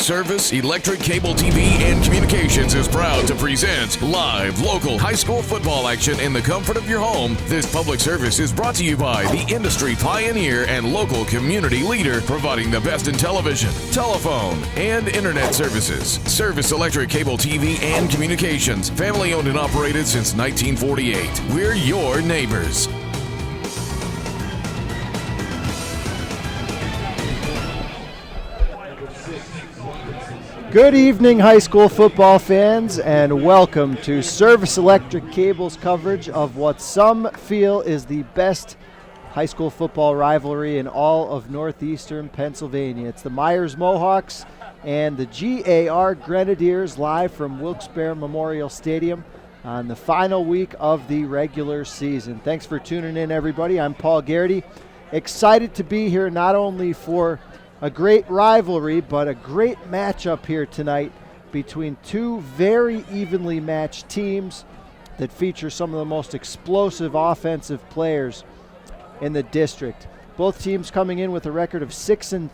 Service Electric Cable TV and Communications is proud to present live local high school football action in the comfort of your home. This public service is brought to you by the industry pioneer and local community leader providing the best in television, telephone, and internet services. Service Electric Cable TV and Communications, family owned and operated since 1948. We're your neighbors. Good evening, high school football fans, and welcome to Service Electric Cable's coverage of what some feel is the best high school football rivalry in all of northeastern Pennsylvania. It's the Meyers Mohawks and the GAR Grenadiers live from Wilkes-Barre Memorial Stadium on the final week of the regular season. Thanks for tuning in, everybody. I'm Paul Garrity. Excited to be here not only for a great rivalry, but a great matchup here tonight between two very evenly matched teams that feature some of the most explosive offensive players in the district. Both teams coming in with a record of 6-3,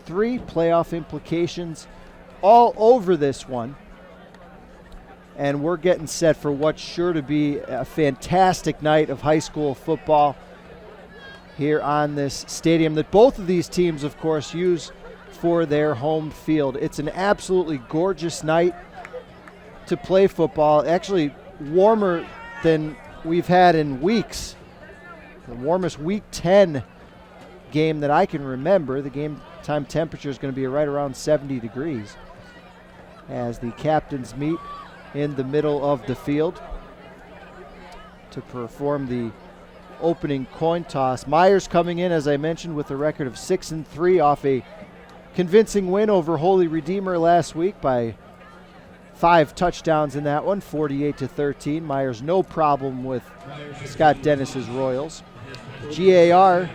playoff implications all over this one. And we're getting set for what's sure to be a fantastic night of high school football here on this stadium that both of these teams, of course, use for their home field. It's an absolutely gorgeous night to play football. Actually warmer than we've had in weeks. The warmest week 10 game that I can remember. The game time temperature is going to be right around 70 degrees as the captains meet in the middle of the field to perform the opening coin toss. Meyers coming in, as I mentioned, with a record of 6-3 off a convincing win over Holy Redeemer last week by 5 touchdowns in that one, 48-13. Meyers no problem with Scott Dennis's Royals. GAR,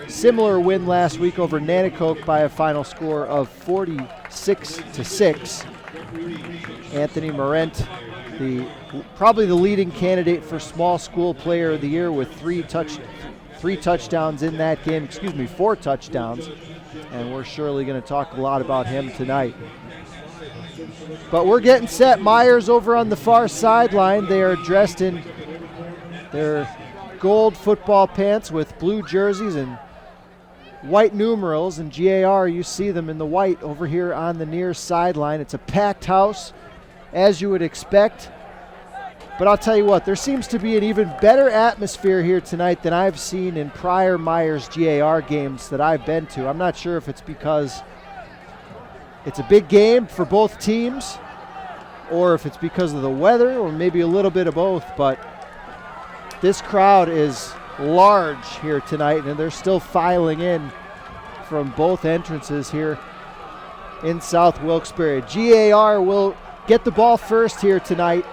similar win last week over Nanticoke by a final score of 46-6. Anthony Morent, probably the leading candidate for small school player of the year with 4 touchdowns in that game, 4 touchdowns. And we're surely going to talk a lot about him tonight. But we're getting set. Meyers over on the far sideline. They are dressed in their gold football pants with blue jerseys and white numerals. And GAR, you see them in the white over here on the near sideline. It's a packed house, as you would expect. But I'll tell you what, there seems to be an even better atmosphere here tonight than I've seen in prior Meyers GAR games that I've been to. I'm not sure if it's because it's a big game for both teams or if it's because of the weather or maybe a little bit of both, but this crowd is large here tonight and they're still filing in from both entrances here in South Wilkes-Barre. GAR will get the ball first here tonight.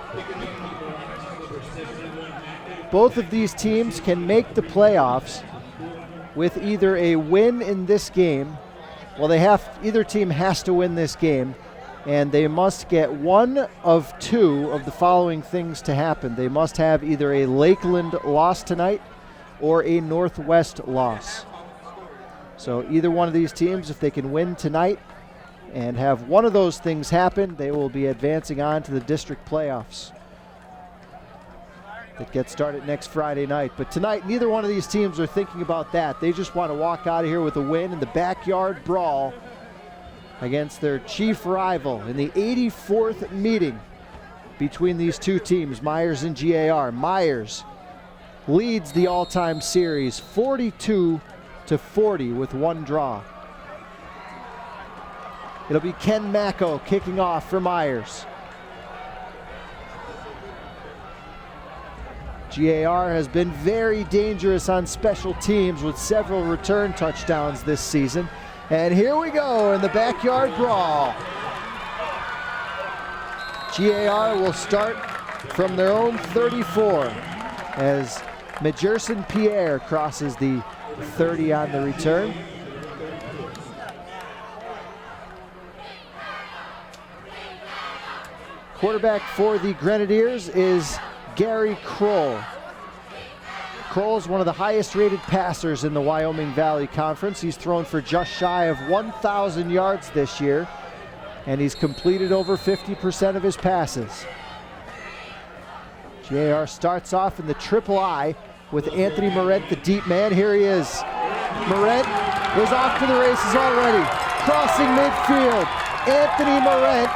Both of these teams can make the playoffs with either a win in this game. Well, either team has to win this game, and they must get one of 2 of the following things to happen. They must have either a Lakeland loss tonight or a Northwest loss. So either one of these teams, if they can win tonight and have one of those things happen, they will be advancing on to the district playoffs that get started next Friday night. But tonight, neither one of these teams are thinking about that. They just want to walk out of here with a win in the backyard brawl against their chief rival in the 84th meeting between these two teams, Meyers and GAR. Meyers leads the all-time series 42-40 with 1 draw. It'll be Ken Macko kicking off for Meyers. GAR has been very dangerous on special teams with several return touchdowns this season. And here we go in the backyard brawl. GAR will start from their own 34 as Majerson Pierre crosses the 30 on the return. Quarterback for the Grenadiers is Gary Kroll. Kroll's one of the highest rated passers in the Wyoming Valley Conference. He's thrown for just shy of 1,000 yards this year and he's completed over 50% of his passes. GAR starts off in the triple I with Anthony Morent, the deep man. Here he is. Morent is off to the races already. Crossing midfield. Anthony Morent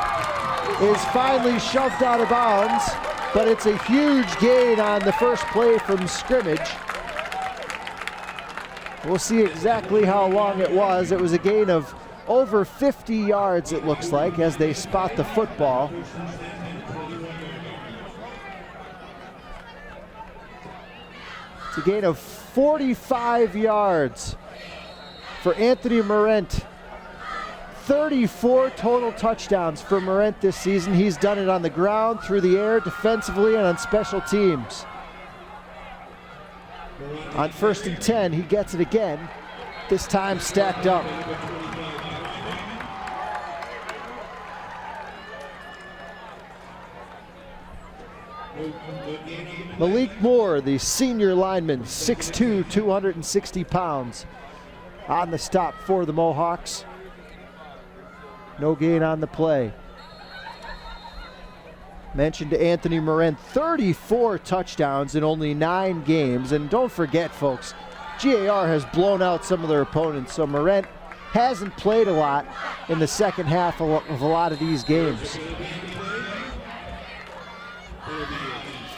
is finally shoved out of bounds, but it's a huge gain on the first play from scrimmage. We'll see exactly how long it was. It was a gain of over 50 yards, it looks like, as they spot the football. It's a gain of 45 yards for Anthony Morent. 34 total touchdowns for Morent this season. He's done it on the ground, through the air, defensively, and on special teams. On 1st and 10, he gets it again, this time stacked up. Malik Moore, the senior lineman, 6'2", 260 pounds, on the stop for the Mohawks. No gain on the play. Mentioned Anthony Morent, 34 touchdowns in only 9 games. And don't forget, folks, GAR has blown out some of their opponents, so Morent hasn't played a lot in the second half of a lot of these games.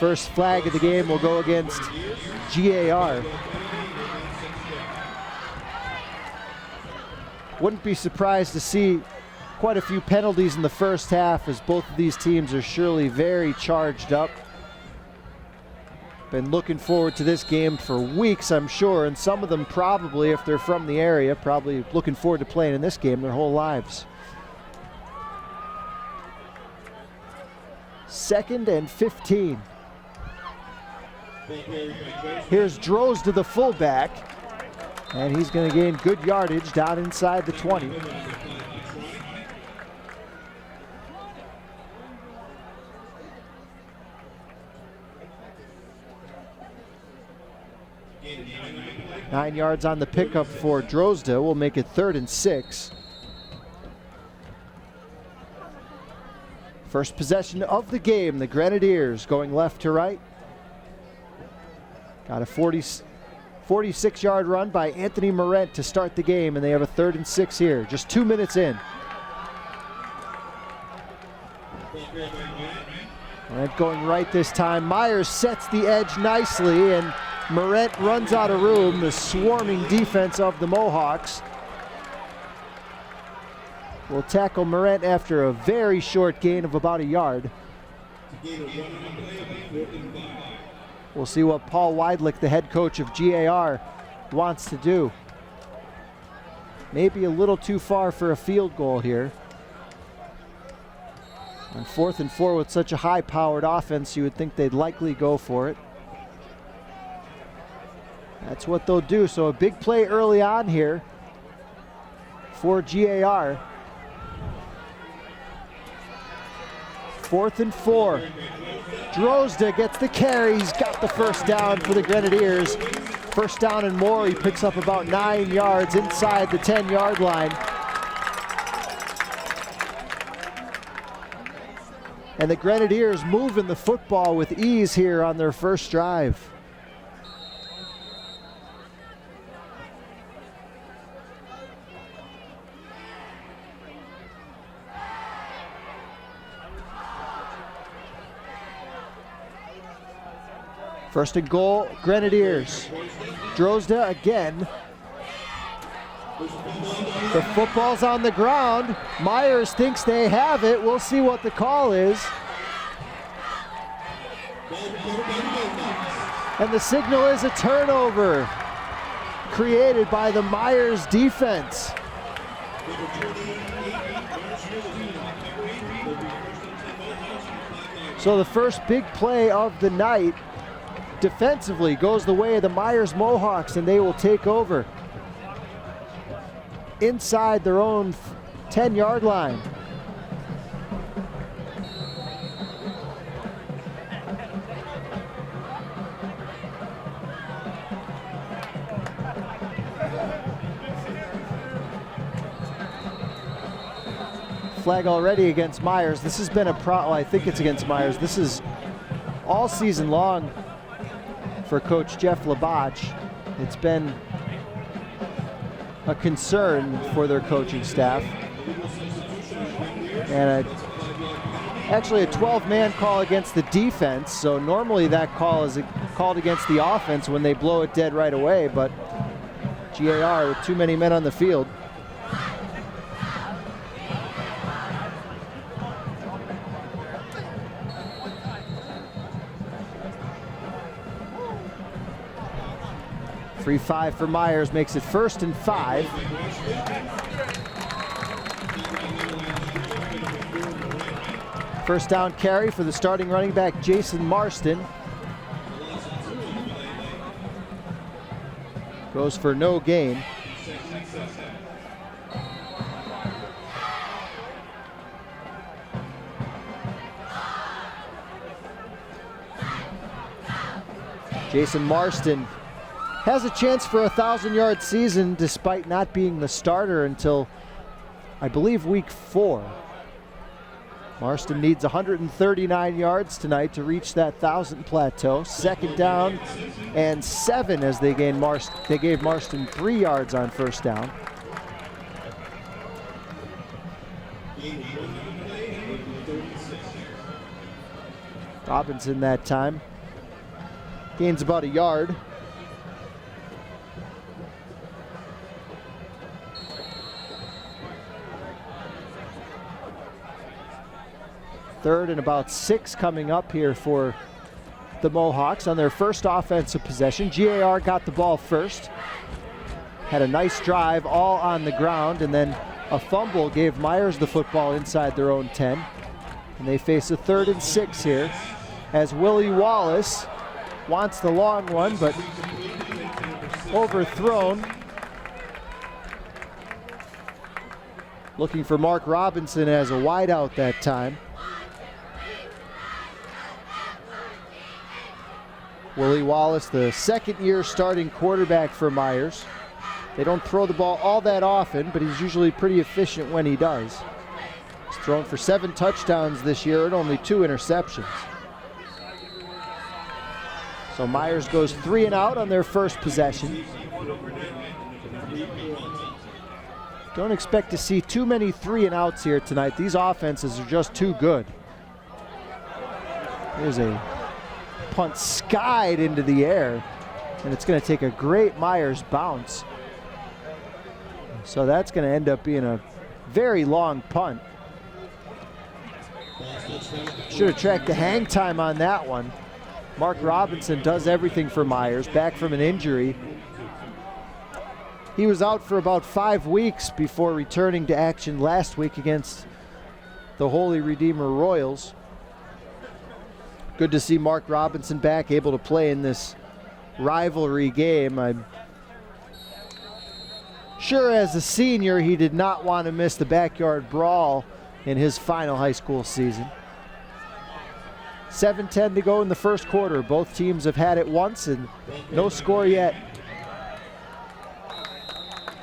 First flag of the game will go against GAR. Wouldn't be surprised to see quite a few penalties in the first half, as both of these teams are surely very charged up. Been looking forward to this game for weeks, I'm sure, and some of them probably, if they're from the area, probably looking forward to playing in this game their whole lives. 2nd and 15. Here's Drozda, the fullback, and he's going to gain good yardage down inside the 20. Nine yards on the pickup for Drozda will make it 3rd and 6. First possession of the game, the Grenadiers going left to right. Got a 46-yard run by Anthony Morent to start the game, and they have a 3rd and 6 here, just 2 minutes in. Morent going right this time. Meyers sets the edge nicely, and Morent runs out of room. The swarming defense of the Mohawks will tackle Morent after a very short gain of about a yard. We'll see what Paul Weidlich, the head coach of GAR, wants to do. Maybe a little too far for a field goal here. On 4th and 4 with such a high-powered offense, you would think they'd likely go for it. That's what they'll do. So a big play early on here for GAR. 4th and 4. Drozda gets the carry. He's got the first down for the Grenadiers. First down and more. He picks up about 9 yards inside the 10-yard line. And the Grenadiers moving the football with ease here on their first drive. First and goal, Grenadiers. Drozda again. The football's on the ground. Meyers thinks they have it. We'll see what the call is. And the signal is a turnover created by the Meyers defense. So the first big play of the night defensively goes the way of the Meyers Mohawks, and they will take over inside their own 10-yard line. flag already against Meyers. This has been a problem. I think it's against Meyers. This is all season long for Coach Jeff Labach. It's been a concern for their coaching staff. And actually a 12-man call against the defense. So normally that call is called against the offense when they blow it dead right away, but GAR with too many men on the field. Free 5 for Meyers makes it 1st and 5. First down carry for the starting running back, Jason Marston. Goes for no gain. Jason Marston has a chance for a 1,000-yard season despite not being the starter until, I believe, week 4. Marston needs 139 yards tonight to reach that 1,000 plateau. 2nd down and 7 as they gave Marston 3 yards on 1st down. Robinson that time gains about a yard. Third and about 6 coming up here for the Mohawks on their first offensive possession. GAR got the ball first. Had a nice drive all on the ground, and then a fumble gave Meyers the football inside their own 10. And they face a 3rd and 6 here as Willie Wallace wants the long one, but overthrown. Looking for Mark Robinson as a wideout that time. Willie Wallace, the 2nd-year starting quarterback for Meyers. They don't throw the ball all that often, but he's usually pretty efficient when he does. He's thrown for 7 touchdowns this year and only 2 interceptions. So Meyers goes 3 and out on their first possession. Don't expect to see too many 3 and outs here tonight. These offenses are just too good. Here's a punt skied into the air, and it's going to take a great Meyers bounce. So that's going to end up being a very long punt. Should have tracked the hang time on that one. Mark Robinson does everything for Meyers, back from an injury. He was out for about 5 weeks before returning to action last week against the Holy Redeemer Royals. Good to see Mark Robinson back, able to play in this rivalry game. I'm sure as a senior he did not want to miss the backyard brawl in his final high school season. 7:10 to go in the first quarter. Both teams have had it once and no score yet.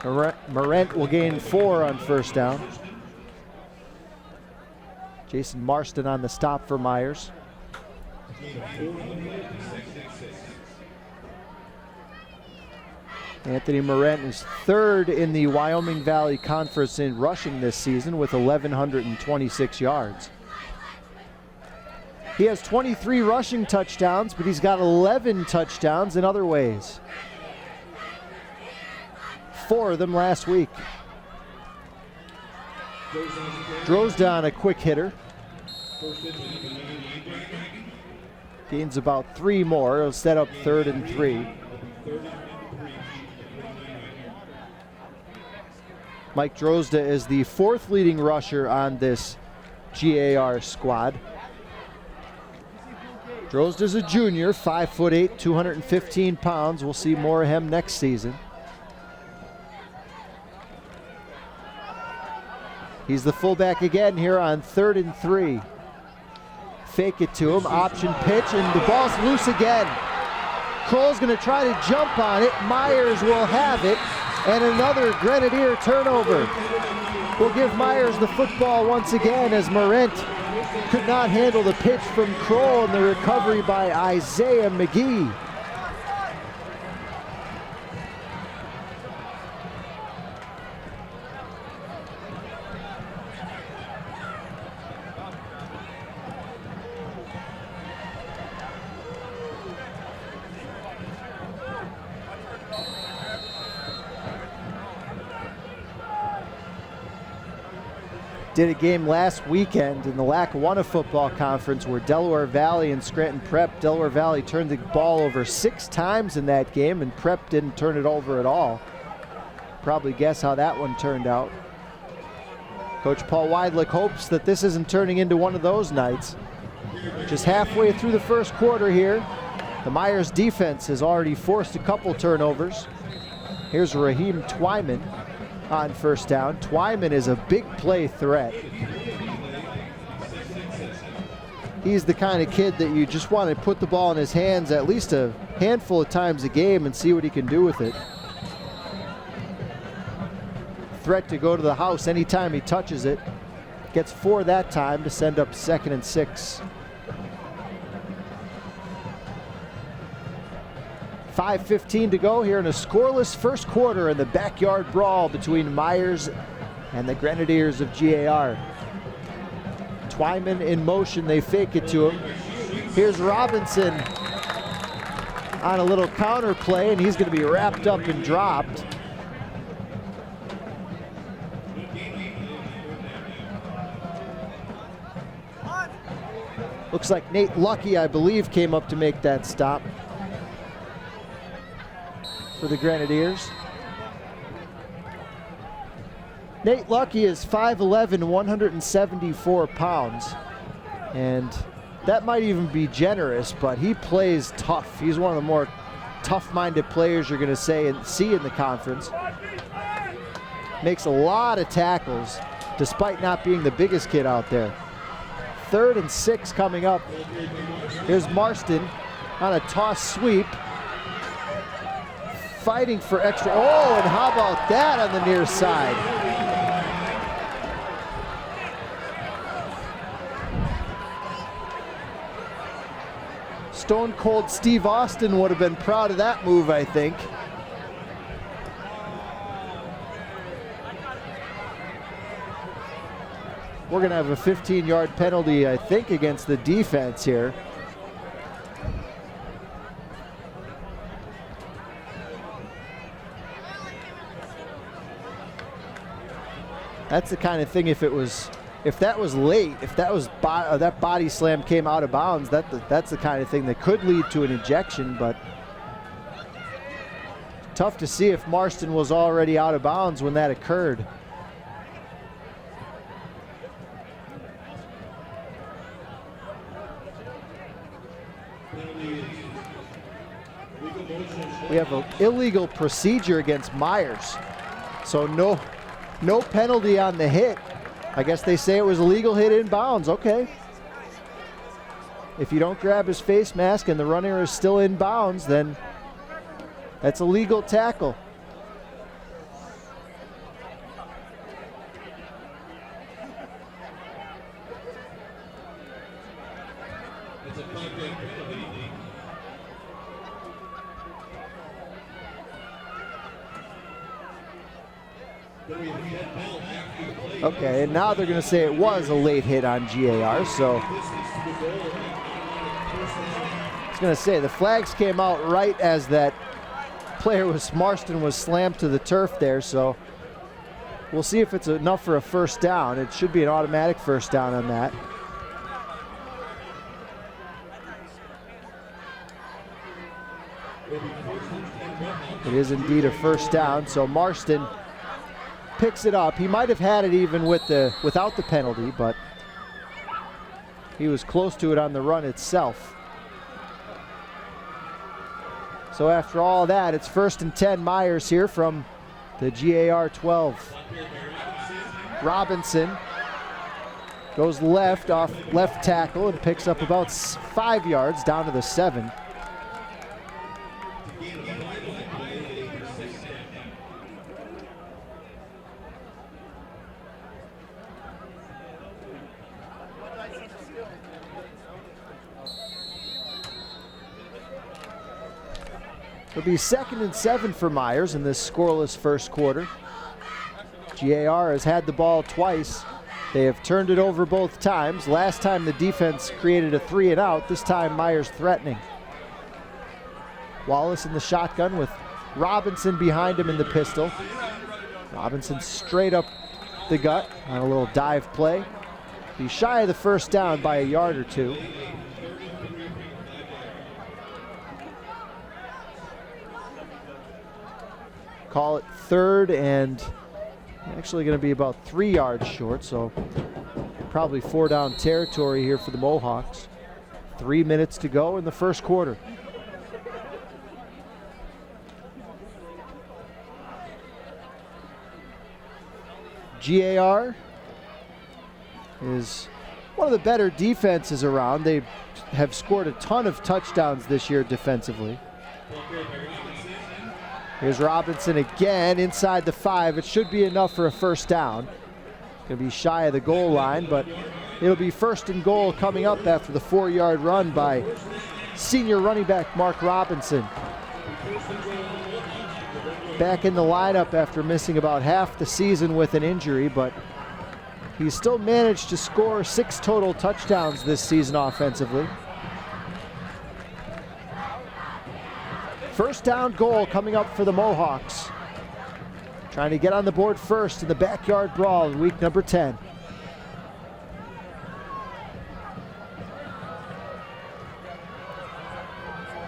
Morent will gain 4 on 1st down. Jason Marston on the stop for Meyers. Anthony Morent is 3rd in the Wyoming Valley Conference in rushing this season with 1,126 yards. He has 23 rushing touchdowns, but he's got 11 touchdowns in other ways. 4 of them last week. Drozdan, a quick hitter. Gains about 3 more. He'll set up 3rd and 3. Mike Drozda is the 4th leading rusher on this GAR squad. Drozda's a junior, 5'8", 215 pounds. We'll see more of him next season. He's the fullback again here on 3rd and 3. Fake it to him, option pitch, and the ball's loose again. Kroll's gonna try to jump on it. Meyers will have it And another Grenadier turnover will give Meyers the football once again as Morent could not handle the pitch from Kroll and the recovery by Isaiah McGee. Did a game last weekend in the Lackawanna Football Conference where Delaware Valley and Scranton Prep, Delaware Valley turned the ball over 6 times in that game and Prep didn't turn it over at all. Probably guess how that one turned out. Coach Paul Weidlich hopes that this isn't turning into one of those nights. Just halfway through the first quarter here, the Meyers defense has already forced a couple turnovers. Here's Raheem Twyman on first down. Twyman is a big play threat. He's the kind of kid that you just want to put the ball in his hands at least a handful of times a game and see what he can do with it. Threat to go to the house anytime he touches it. Gets 4 that time to send up 2nd and 6. 5:15 to go here in a scoreless first quarter in the backyard brawl between Meyers and the Grenadiers of GAR. Twyman in motion, they fake it to him. Here's Robinson on a little counter play, and he's going to be wrapped up and dropped. Looks like Nate Lucky, I believe, came up to make that stop for the Grenadiers. Nate Lucky is 5'11", 174 pounds. And that might even be generous, but he plays tough. He's one of the more tough-minded players you're going to see in the conference. Makes a lot of tackles, despite not being the biggest kid out there. 3rd and 6 coming up. Here's Marston on a toss sweep. Fighting for extra. Oh, and how about that on the near side? Stone Cold Steve Austin would have been proud of that move, I think. We're going to have a 15-yard penalty, I think, against the defense here. That's the kind of thing, if that was late, if that was that body slam came out of bounds, that's the kind of thing that could lead to an ejection, but tough to see if Marston was already out of bounds when that occurred. We have an illegal procedure against Meyers, so no penalty on the hit. I guess they say it was a legal hit in bounds. Okay. If you don't grab his face mask and the runner is still in bounds, then that's a legal tackle. Okay, and now they're going to say it was a late hit on GAR, so I was going to say the flags came out right as that player Marston was slammed to the turf there, so we'll see if it's enough for a first down. It should be an automatic first down on that. It is indeed a first down, so Marston picks it up. He might have had it even without the penalty, but he was close to it on the run itself. So after all that, it's 1st and 10 Meyers here from the GAR 12. Robinson goes left off left tackle and picks up about 5 yards down to the 7. It'll be 2nd and 7 for Meyers in this scoreless first quarter. GAR has had the ball twice. They have turned it over both times. Last time the defense created a 3 and out. This time Meyers threatening. Wallace in the shotgun with Robinson behind him in the pistol. Robinson straight up the gut on a little dive play. He's shy of the first down by a yard or two. Call it 3rd and actually going to be about 3 yards short, so probably 4 down territory here for the Mohawks. 3 minutes to go in the first quarter. GAR is one of the better defenses around. They have scored a ton of touchdowns this year defensively. Here's Robinson again inside the 5. It should be enough for a first down. Going to be shy of the goal line, but it'll be 1st and goal coming up after the 4-yard run by senior running back Mark Robinson. Back in the lineup after missing about half the season with an injury, but he's still managed to score 6 total touchdowns this season offensively. First down goal coming up for the Mohawks. Trying to get on the board first in the backyard brawl in week number 10.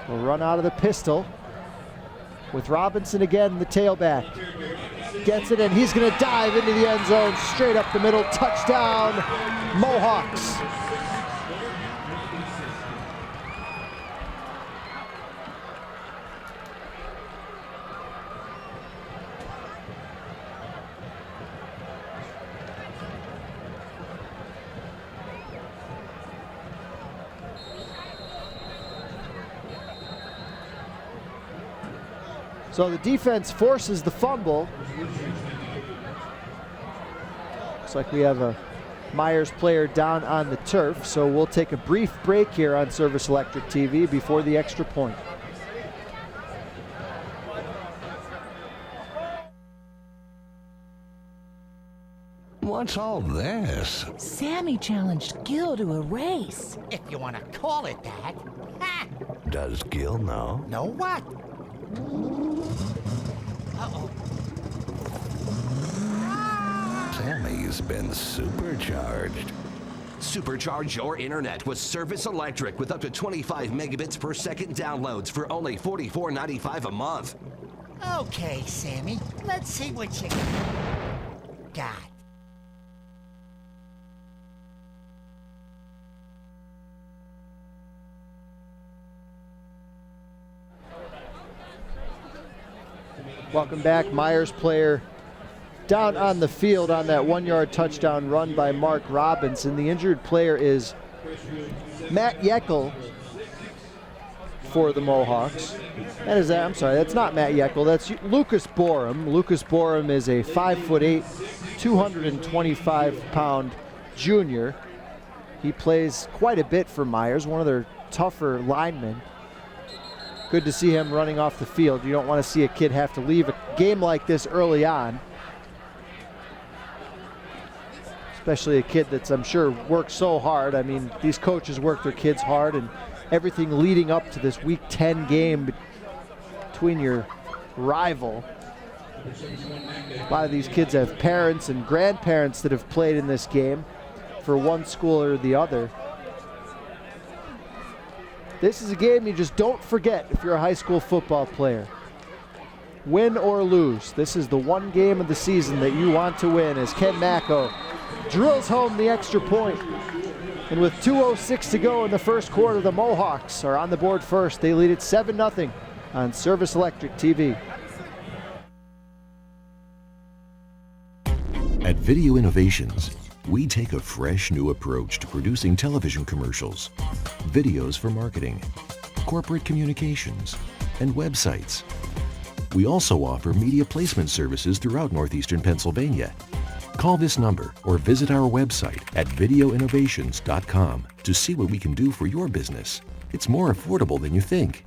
We'll run out of the pistol with Robinson again, the tailback. Gets it, and he's going to dive into the end zone, straight up the middle. Touchdown, Mohawks. So the defense forces the fumble. Looks like we have a Meyers player down on the turf, so we'll take a brief break here on Service Electric TV before the extra point. What's all this? Sammy challenged Gil to a race. If you want to call it that. Ha! Does Gil know? Know what? Uh-oh. Sammy's been supercharged. Supercharge your internet with Service Electric with up to 25 megabits per second downloads for only $44.95 a month. Okay, Sammy. Let's see what you got. Welcome back. Meyers player down on the field on that 1-yard touchdown run by Mark Robinson. The injured player is Matt Yeckel for the Mohawks. I'm sorry, that's not Matt Yeckel. That's Lucas Borum. Lucas Borum is a 5'8", 225-pound junior. He plays quite a bit for Meyers, one of their tougher linemen. Good to see him running off the field. You don't want to see a kid have to leave a game like this early on. Especially a kid that's, I'm sure, worked so hard. I mean, these coaches work their kids hard, and everything leading up to this Week 10 game between your rival. A lot of these kids have parents and grandparents that have played in this game for one school or the other. This is a game you just don't forget if you're a high school football player. Win or lose, this is the one game of the season that you want to win, as Ken Macko drills home the extra point. And with 2:06 to go in the first quarter, the Mohawks are on the board first. They lead it 7-0 on Service Electric TV. At Video Innovations, we take a fresh new approach to producing television commercials, videos for marketing, corporate communications, and websites. We also offer media placement services throughout northeastern Pennsylvania. Call this number or visit our website at videoinnovations.com to see what we can do for your business. It's more affordable than you think.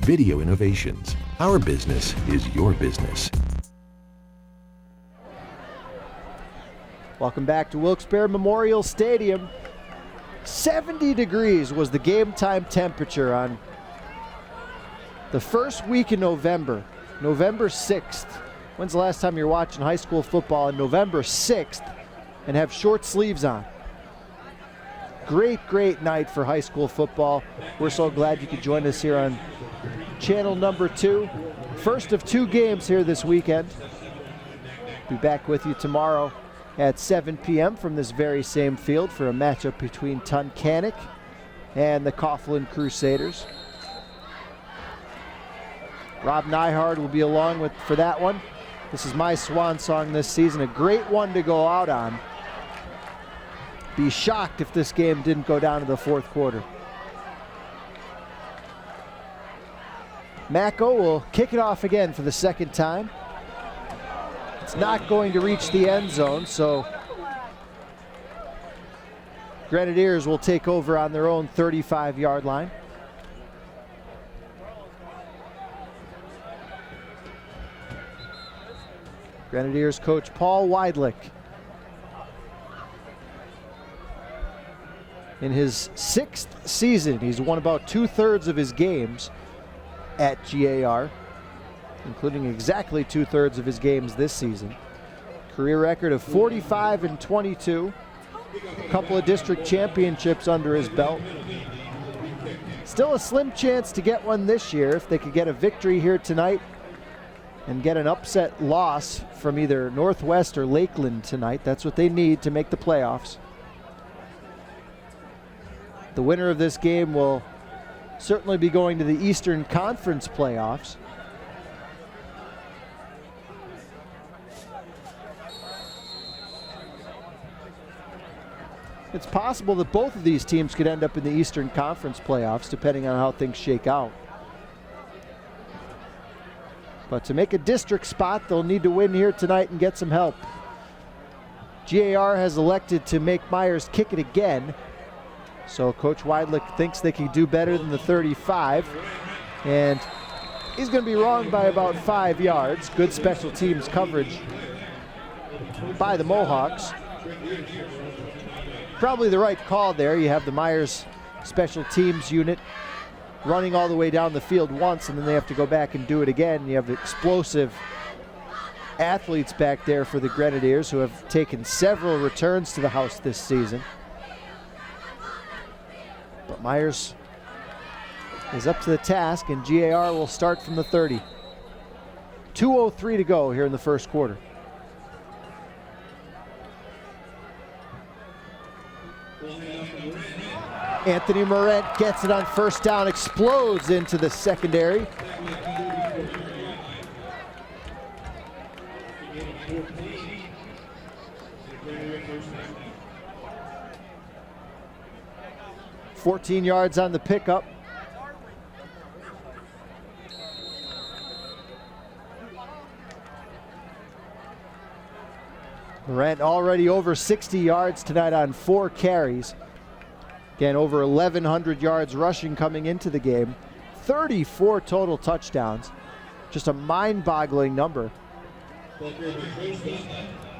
Video innovations. Our business is your business. Welcome back to Wilkes-Barre Memorial Stadium. 70 degrees was the game time temperature on the first week in November, November 6th. When's the last time you're watching high school football on November 6th and have short sleeves on? Great night for high school football. We're so glad you could join us here on channel number 2. First of 2 games here this weekend. Be back with you tomorrow at 7 p.m. from this very same field for a matchup between Tunkhannock and the Coughlin Crusaders. Rob Nyhard will be along for that one. This is my swan song this season, a great one to go out on. Be shocked if this game didn't go down to the fourth quarter. Mako will kick it off again for the second time. It's not going to reach the end zone, so Grenadiers will take over on their own 35-yard line. Grenadiers coach Paul Weidlich. In his 6th season, he's won about 2/3 of his games at GAR, including exactly 2/3 of his games this season. Career record of 45-22. A couple of district championships under his belt. Still a slim chance to get one this year if they could get a victory here tonight and get an upset loss from either Northwest or Lakeland tonight. That's what they need to make the playoffs. The winner of this game will certainly be going to the Eastern Conference playoffs. It's possible that both of these teams could end up in the Eastern Conference playoffs, depending on how things shake out. But to make a district spot, they'll need to win here tonight and get some help. GAR has elected to make Meyers kick it again. So Coach Weidlich thinks they can do better than the 35. And he's going to be wrong by about 5 yards. Good special teams coverage by the Mohawks. Probably the right call there. You have the Meyers special teams unit running all the way down the field once, and then they have to go back and do it again. You have explosive athletes back there for the Grenadiers who have taken several returns to the house this season. But Meyers is up to the task, and GAR will start from the 30. 2:03 to go here in the first quarter. Anthony Morent gets it on first down, explodes into the secondary. $14 yards on the pickup. Morant already over 60 yards tonight on 4 carries. Again, over 1,100 yards rushing coming into the game. 34 total touchdowns. Just a mind-boggling number.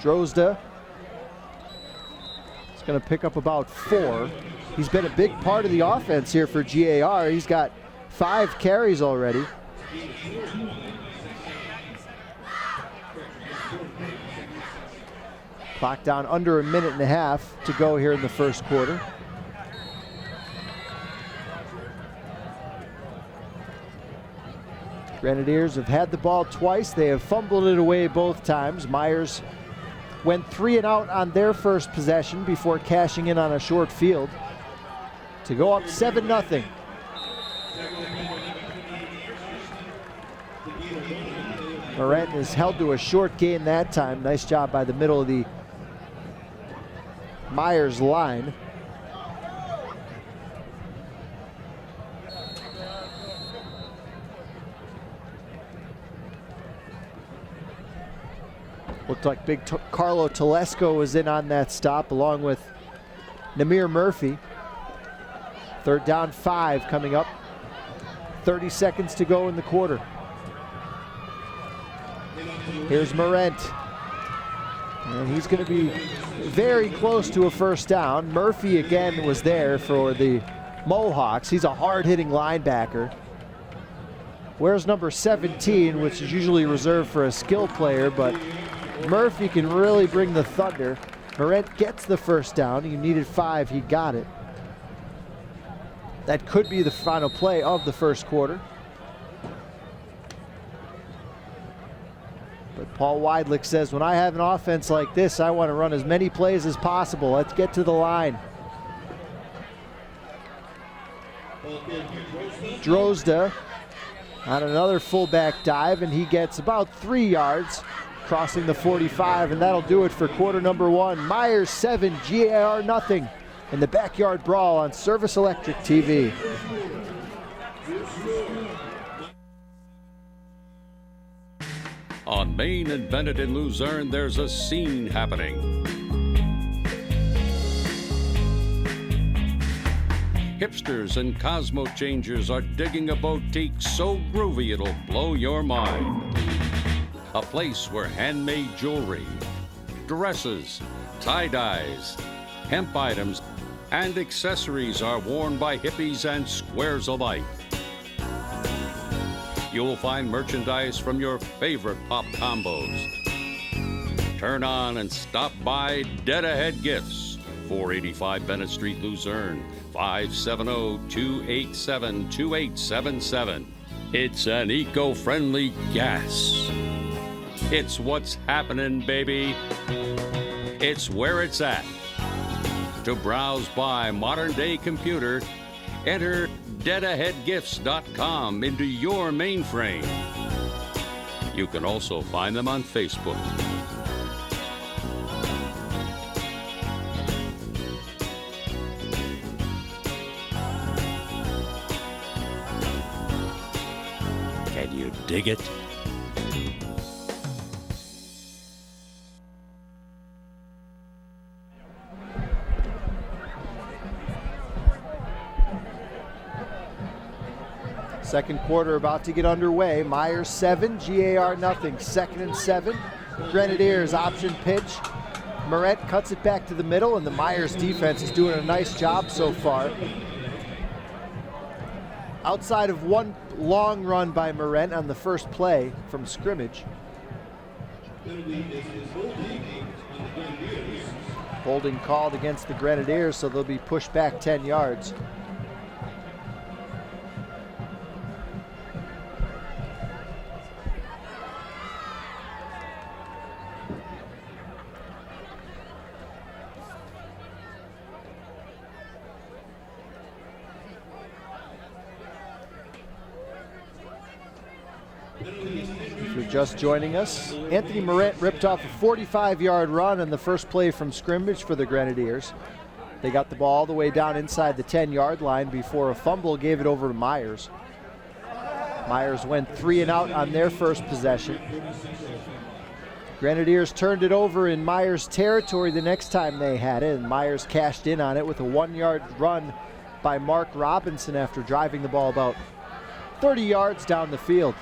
Drozda is going to pick up about 4. He's been a big part of the offense here for GAR. He's got 5 carries already. Clock down under a minute and a half to go here in the first quarter. Grenadiers have had the ball twice. They have fumbled it away both times. Meyers went 3 and out on their first possession before cashing in on a short field to go up 7-0. Morant is held to a short gain that time. Nice job by the middle of the Meyers line. Looked like big Carlo Telesco was in on that stop along with Namir Murphy. 3rd down 5 coming up. 30 seconds to go in the quarter. Here's Morent. And he's going to be very close to a first down. Murphy again was there for the Mohawks. He's a hard-hitting linebacker. Where's number 17, which is usually reserved for a skill player, but Murphy can really bring the thunder. Morent gets the first down. He needed 5, he got it. That could be the final play of the first quarter. But Paul Weidlich says, when I have an offense like this, I want to run as many plays as possible. Let's get to the line. Drozda on another fullback dive, and he gets about 3 yards, crossing the 45, and that'll do it for quarter number 1. Meyers 7, GAR nothing in the Backyard Brawl on Service Electric TV. On Main and Bennett in Luzerne, there's a scene happening. Hipsters and Cosmo changers are digging a boutique so groovy it'll blow your mind. A place where handmade jewelry, dresses, tie-dyes, hemp items, and accessories are worn by hippies and squares alike. You'll find merchandise from your favorite pop combos. Turn on and stop by Dead Ahead Gifts, 485 Bennett Street, Luzerne, 570-287-2877. It's an eco-friendly gas. It's what's happening, baby. It's where it's at. To browse by modern-day computer, enter deadaheadgifts.com into your mainframe. You can also find them on Facebook. Can you dig it? Second quarter about to get underway. Meyers 7, GAR nothing. 2nd and 7. Grenadiers option pitch. Morent cuts it back to the middle, and the Meyers defense is doing a nice job so far. Outside of one long run by Morent on the first play from scrimmage. Holding called against the Grenadiers, so they'll be pushed back 10 yards. If you're just joining us, Anthony Morent ripped off a 45-yard run on the first play from scrimmage for the Grenadiers. They got the ball all the way down inside the 10-yard line before a fumble gave it over to Meyers. Meyers went 3 and out on their first possession. Grenadiers turned it over in Meyers' territory the next time they had it, and Meyers cashed in on it with a 1-yard run by Mark Robinson after driving the ball about 30 yards down the field.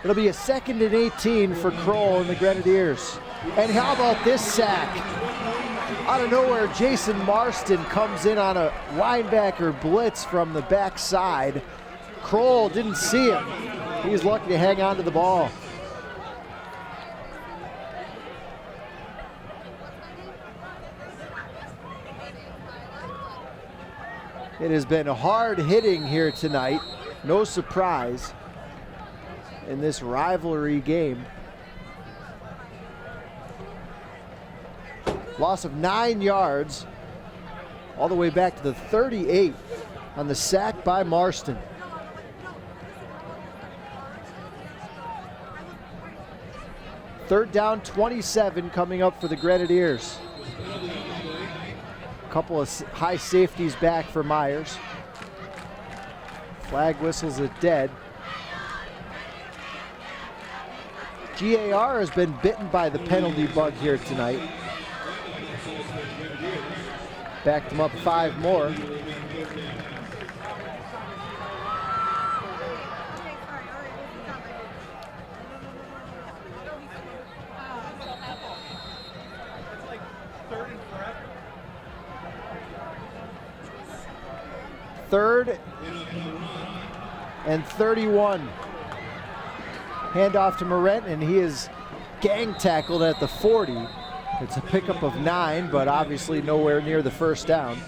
It'll be a 2nd and 18 for Kroll and the Grenadiers. And how about this sack? Out of nowhere, Jason Marston comes in on a linebacker blitz from the backside. Kroll didn't see him. He was lucky to hang on to the ball. It has been hard hitting here tonight. No surprise in this rivalry game. Loss of 9 yards, all the way back to the 38 on the sack by Marston. Third down, 27 coming up for the Grenadiers. A couple of high safeties back for Meyers. Flag whistles it dead. GAR has been bitten by the penalty bug here tonight. Backed them up 5 more. 3rd and 31. Handoff to Morent, and he is gang tackled at the 40. It's a pickup of 9, but obviously nowhere near the first down.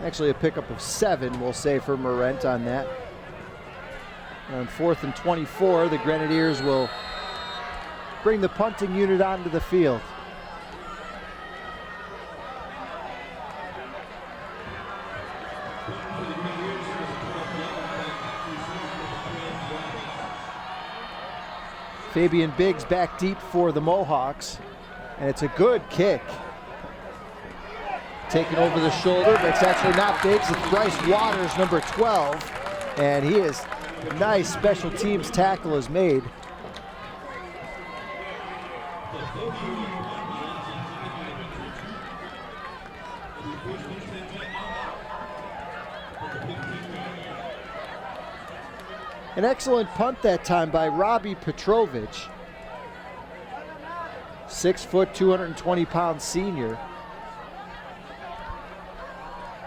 Actually a pickup of 7, we'll say, for Morent on that. On 4th and 24, the Grenadiers will bring the punting unit onto the field. Fabian Biggs back deep for the Mohawks, and it's a good kick. Taken over the shoulder, but it's actually not Biggs, it's Bryce Waters, number 12, and he is nice special teams tackle is made. An excellent punt that time by Robbie Petrovich. 6 foot, 220-pound senior.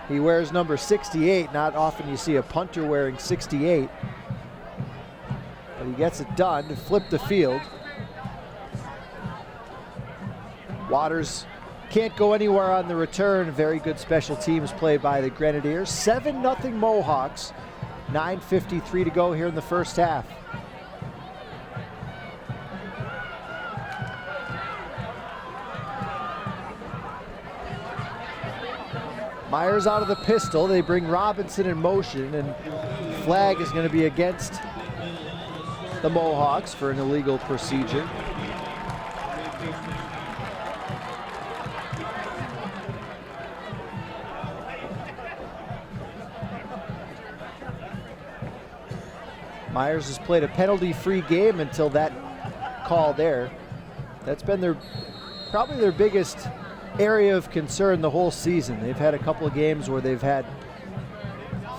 He wears number 68. Not often you see a punter wearing 68. But he gets it done to flip the field. Waters can't go anywhere on the return. Very good special teams play by the Grenadiers. 7-0 Mohawks. 9:53 to go here in the first half. Meyers out of the pistol. They bring Robinson in motion, and flag is going to be against the Mohawks for an illegal procedure. Meyers has played a penalty-free game until that call there. That's been probably their biggest area of concern the whole season. They've had a couple of games where they've had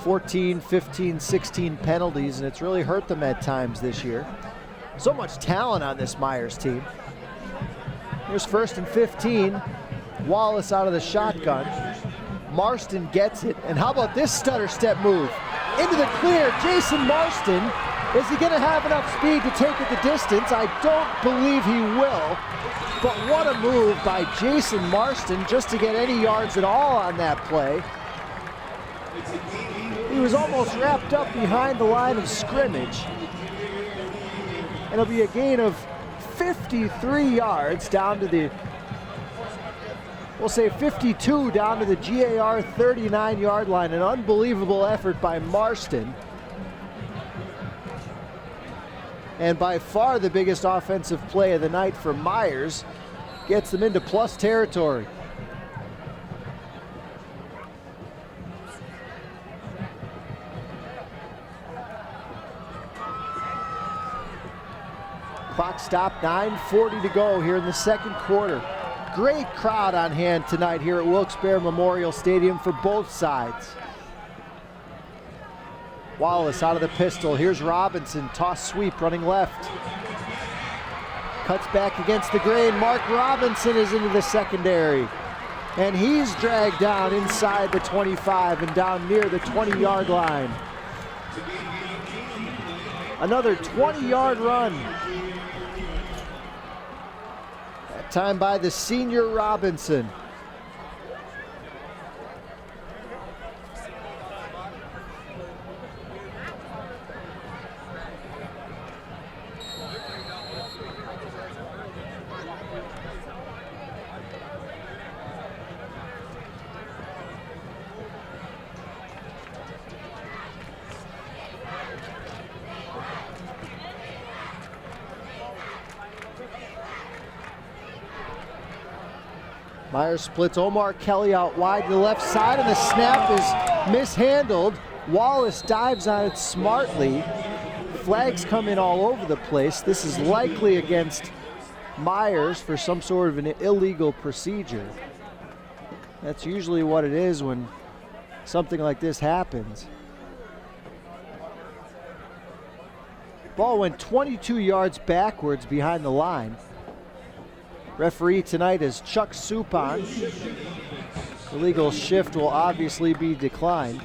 14, 15, 16 penalties, and it's really hurt them at times this year. So much talent on this Meyers team. Here's 1st and 15. Wallace out of the shotgun. Marston gets it, and how about this stutter step move? Into the clear, Jason Marston. Is he going to have enough speed to take it the distance? I don't believe he will. But what a move by Jason Marston just to get any yards at all on that play. He was almost wrapped up behind the line of scrimmage. And it'll be a gain of 53 yards down to the, we'll say 52 down to the GAR 39-yard line. An unbelievable effort by Marston. And by far the biggest offensive play of the night for Meyers. Gets them into plus territory. Clock stopped, 9:40 to go here in the second quarter. Great crowd on hand tonight here at Wilkes-Barre Memorial Stadium for both sides. Wallace out of the pistol. Here's Robinson. Toss sweep running left. Cuts back against the grain. Mark Robinson is into the secondary. And he's dragged down inside the 25 and down near the 20-yard line. Another 20-yard run. That time by the senior Robinson. Meyers splits Omar Kelly out wide to the left side, and the snap is mishandled. Wallace dives on it smartly. Flags come in all over the place. This is likely against Meyers for some sort of an illegal procedure. That's usually what it is when something like this happens. Ball went 22 yards backwards behind the line. Referee tonight is Chuck Supon. Illegal shift will obviously be declined.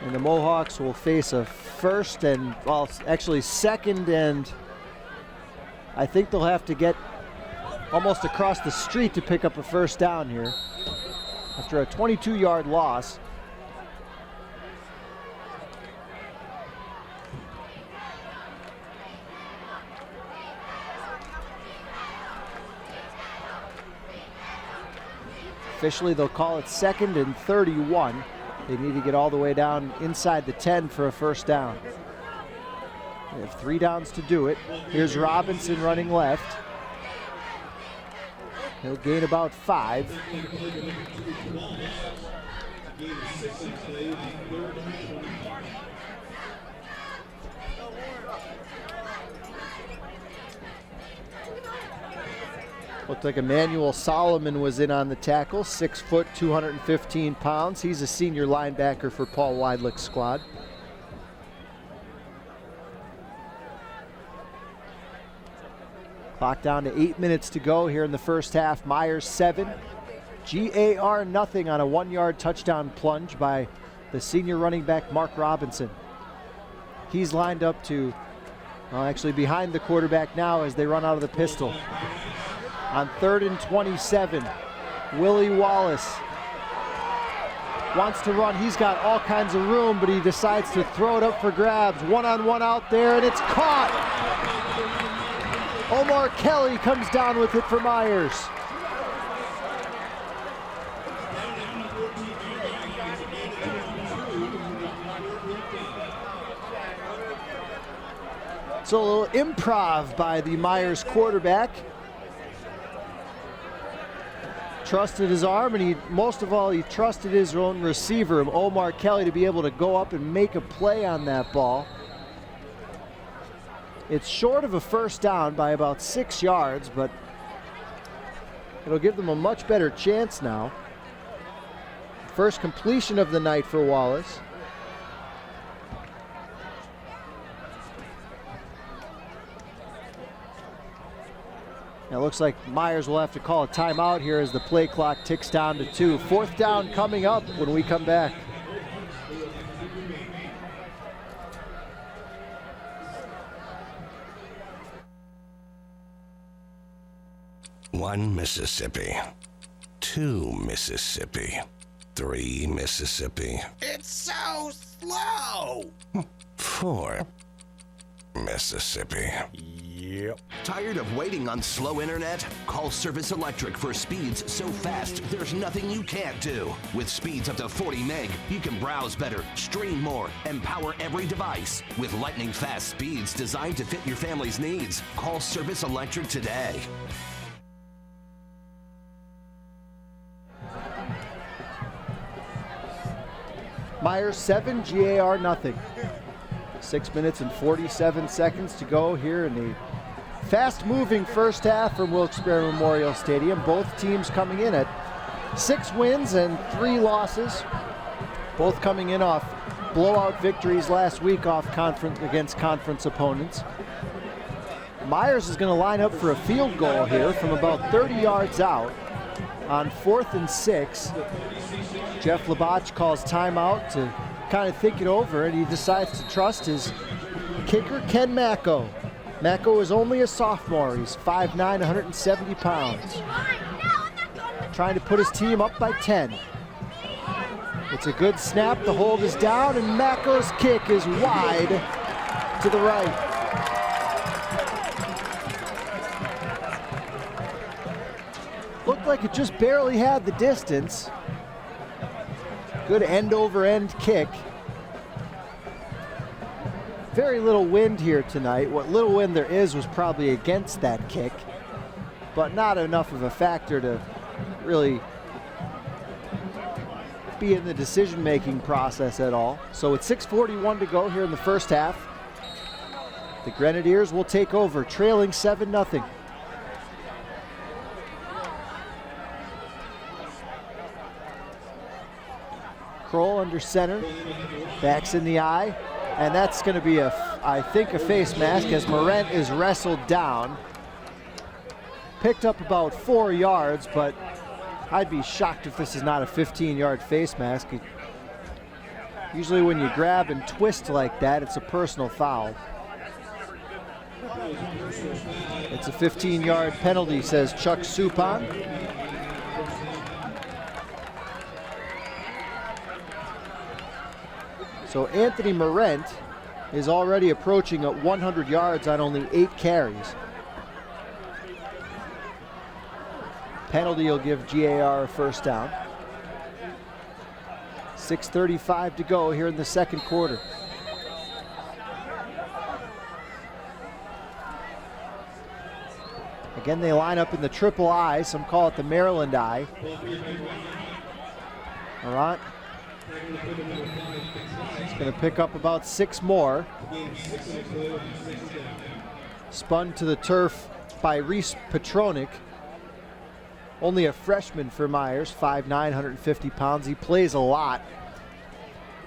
And the Mohawks will face a first and, well, actually second, and I think they'll have to get almost across the street to pick up a first down here after a 22-yard loss. Officially, they'll call it 2nd and 31. They need to get all the way down inside the 10 for a first down. They have 3 downs to do it. Here's Robinson running left. He'll gain about 5. Looked like Emmanuel Solomon was in on the tackle, 6 foot, 215 pounds. He's a senior linebacker for Paul Weidlich's squad. Clock down to 8 minutes to go here in the first half. Meyers 7, GAR nothing on a 1-yard touchdown plunge by the senior running back Mark Robinson. He's lined up to, well, actually behind the quarterback now as they run out of the pistol. On 3rd and 27, Willie Wallace wants to run. He's got all kinds of room, but he decides to throw it up for grabs. One-on-one out there, and it's caught. Omar Kelly comes down with it for Meyers. So a little improv by the Meyers quarterback. Trusted his arm, and he trusted his own receiver, Omar Kelly, to be able to go up and make a play on that ball. It's short of a first down by about 6 yards, but it'll give them a much better chance now. First completion of the night for Wallace. It looks like Meyers will have to call a timeout here as the play clock ticks down to 2. 4th down coming up when we come back. One Mississippi, 2 Mississippi, 3 Mississippi. It's so slow! 4 Mississippi. Yep. Tired of waiting on slow internet? Call Service Electric for speeds so fast there's nothing you can't do. With speeds up to 40 meg, you can browse better, stream more, and power every device. With lightning fast speeds designed to fit your family's needs. Call Service Electric today. Meyers 7, GAR nothing. 6 minutes and 47 seconds to go here in the fast-moving first half from Wilkes-Barre Memorial Stadium. Both teams coming in at 6 wins and 3 losses. Both coming in off blowout victories last week against conference opponents. Meyers is going to line up for a field goal here from about 30 yards out on 4th and 6. Jeff Labatch calls timeout to kind of think it over, and he decides to trust his kicker, Ken Macko. Macko is only a sophomore. He's 5'9", 170 pounds. Trying to put his team up by 10. It's a good snap. The hold is down, and Macko's kick is wide to the right. Looked like it just barely had the distance. Good end-over-end kick. Very little wind here tonight. What little wind there is was probably against that kick, but not enough of a factor to really be in the decision-making process at all. So it's 6:41 to go here in the first half. The Grenadiers will take over, trailing 7-0. Kroll under center, backs in the eye, And that's going to be, I think, a face mask as Morent is wrestled down. Picked up about 4 yards, but I'd be shocked if this is not a 15-yard face mask. Usually when you grab and twist like that, it's a personal foul. It's a 15-yard penalty, says Chuck Suppan. So Anthony Morent is already approaching at 100 yards on only 8 carries. Penalty will give GAR a first down. 6:35 to go here in the second quarter. Again, they line up in the triple I, some call it the Maryland I. Morant is going to pick up about 6 more. Spun to the turf by Reese Petronic. Only a freshman for Meyers, 5'9", 150 pounds. He plays a lot.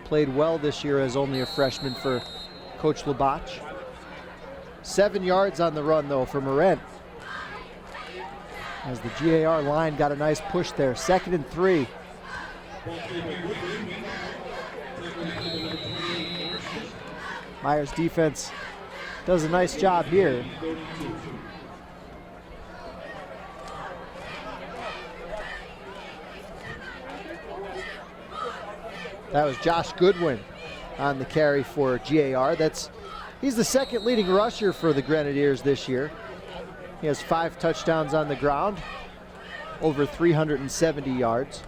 Played well this year as only a freshman for Coach Labach. 7 yards on the run, though, for Morent. As the GAR line got a nice push there. 2nd and 3. Meyers defense does a nice job here. That was Josh Goodwin on the carry for GAR. He's the 2nd leading rusher for the Grenadiers this year. He has 5 touchdowns on the ground, over 370 yards.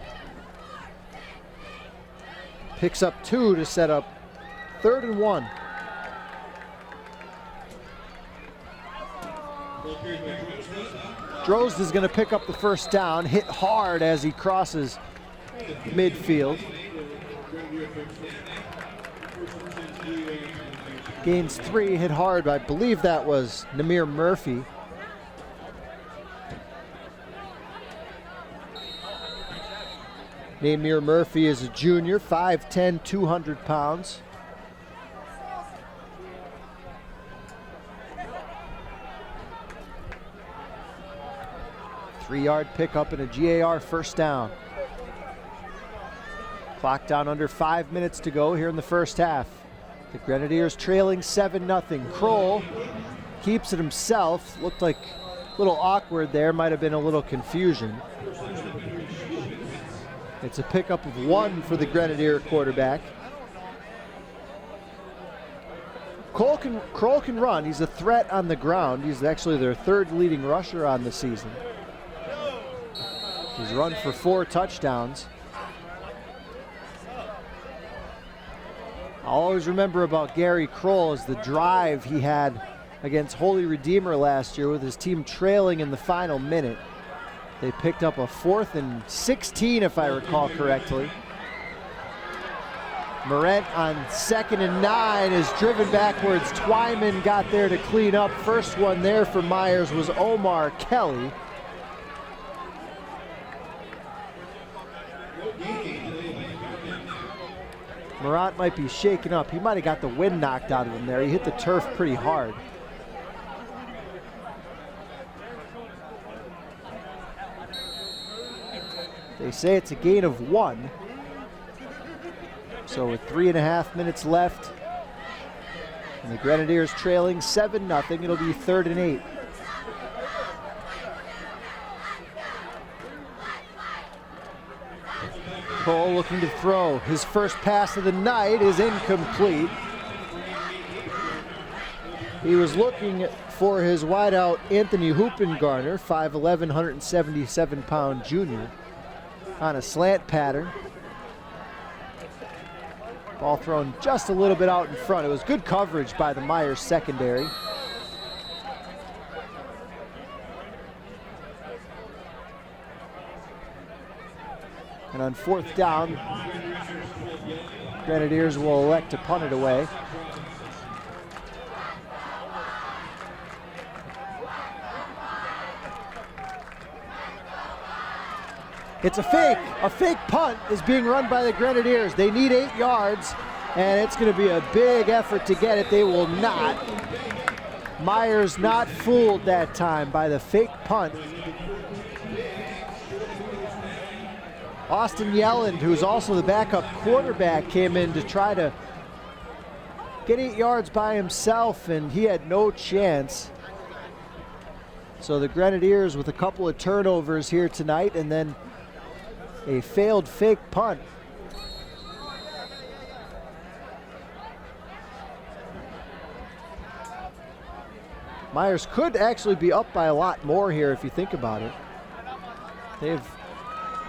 Picks up 2 to set up 3rd and 1. Drozd is going to pick up the first down, hit hard as he crosses midfield. Gains 3, hit hard. I believe that was Namir Murphy. Namir Murphy is a junior, 5'10", 200 pounds. Three-yard pickup and a GAR first down. Clock down under 5 minutes to go here in the first half. The Grenadiers trailing 7-0. Kroll keeps it himself. Looked like a little awkward there. Might have been a little confusion. It's a pickup of 1 for the Grenadier quarterback. Kroll can run. He's a threat on the ground. He's actually their 3rd leading rusher on the season. He's run for 4 touchdowns. I'll always remember about Gary Kroll is the drive he had against Holy Redeemer last year with his team trailing in the final minute. They picked up a 4th and 16, if I recall correctly. Morent on 2nd and 9 is driven backwards. Twyman got there to clean up. First one there for Meyers was Omar Kelly. Morant might be shaken up. He might have got the wind knocked out of him there. He hit the turf pretty hard. They say it's a gain of 1. So with 3.5 minutes left, and the Grenadiers trailing 7-0, it'll be 3rd and 8. Cole looking to throw. His first pass of the night is incomplete. He was looking for his wideout Anthony Hoopengarner, 5'11", 177-pound junior, on a slant pattern. Ball thrown just a little bit out in front. It was good coverage by the Meyers secondary. And on 4th down, Grenadiers will elect to punt it away. It's a fake. A fake punt is being run by the Grenadiers. They need 8 yards. And it's going to be a big effort to get it. They will not. Meyers not fooled that time by the fake punt. Austin Yelland, who's also the backup quarterback, came in to try to get 8 yards by himself, and he had no chance. So the Grenadiers with a couple of turnovers here tonight, and then a failed fake punt. Meyers could actually be up by a lot more here if you think about it. They've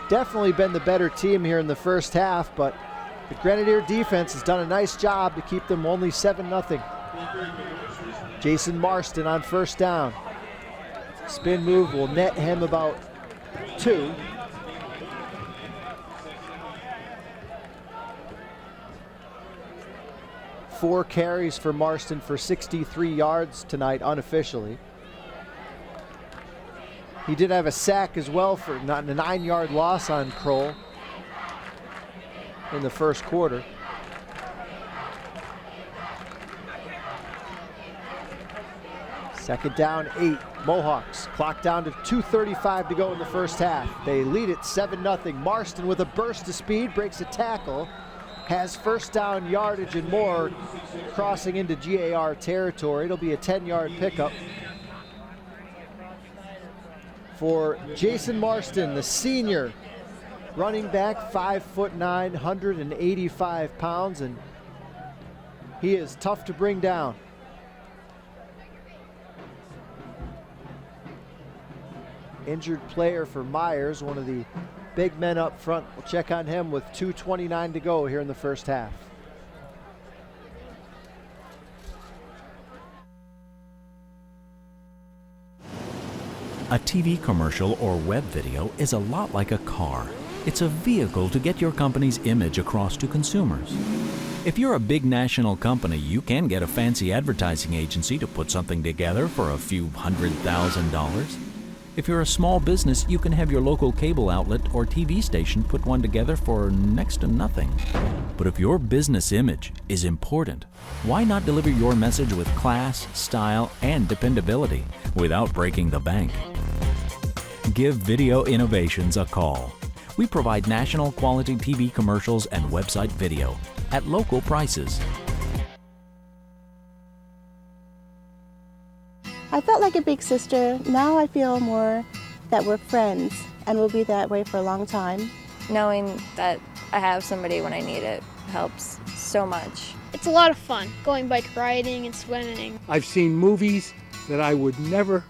definitely been the better team here in the first half, but the Grenadier defense has done a nice job to keep them only 7-0. Jason Marston on first down. Spin move will net him about 2. Four carries for Marston for 63 yards tonight unofficially. He did have a sack as well for a 9-yard loss on Kroll in the first quarter. Second down, 8. Mohawks. Clock down to 2:35 to go in the first half. They lead it 7-0. Marston with a burst of speed, breaks a tackle, has first down yardage and more, crossing into GAR territory. It'll be a 10-yard pickup for Jason Marston, the senior running back, 5'9", 185 pounds, and he is tough to bring down. Injured player for Meyers, one of the big men up front. We'll check on him with 2:29 to go here in the first half. A TV commercial or web video is a lot like a car. It's a vehicle to get your company's image across to consumers. If you're a big national company, you can get a fancy advertising agency to put something together for a few $100,000. If you're a small business, you can have your local cable outlet or TV station put one together for next to nothing. But if your business image is important, why not deliver your message with class, style, and dependability without breaking the bank? Give Video Innovations a call. We provide national quality TV commercials and website video at local prices. I felt like a big sister. Now I feel more that we're friends and we'll be that way for a long time. Knowing that I have somebody when I need it helps so much. It's a lot of fun, going bike riding and swimming. I've seen movies that I would never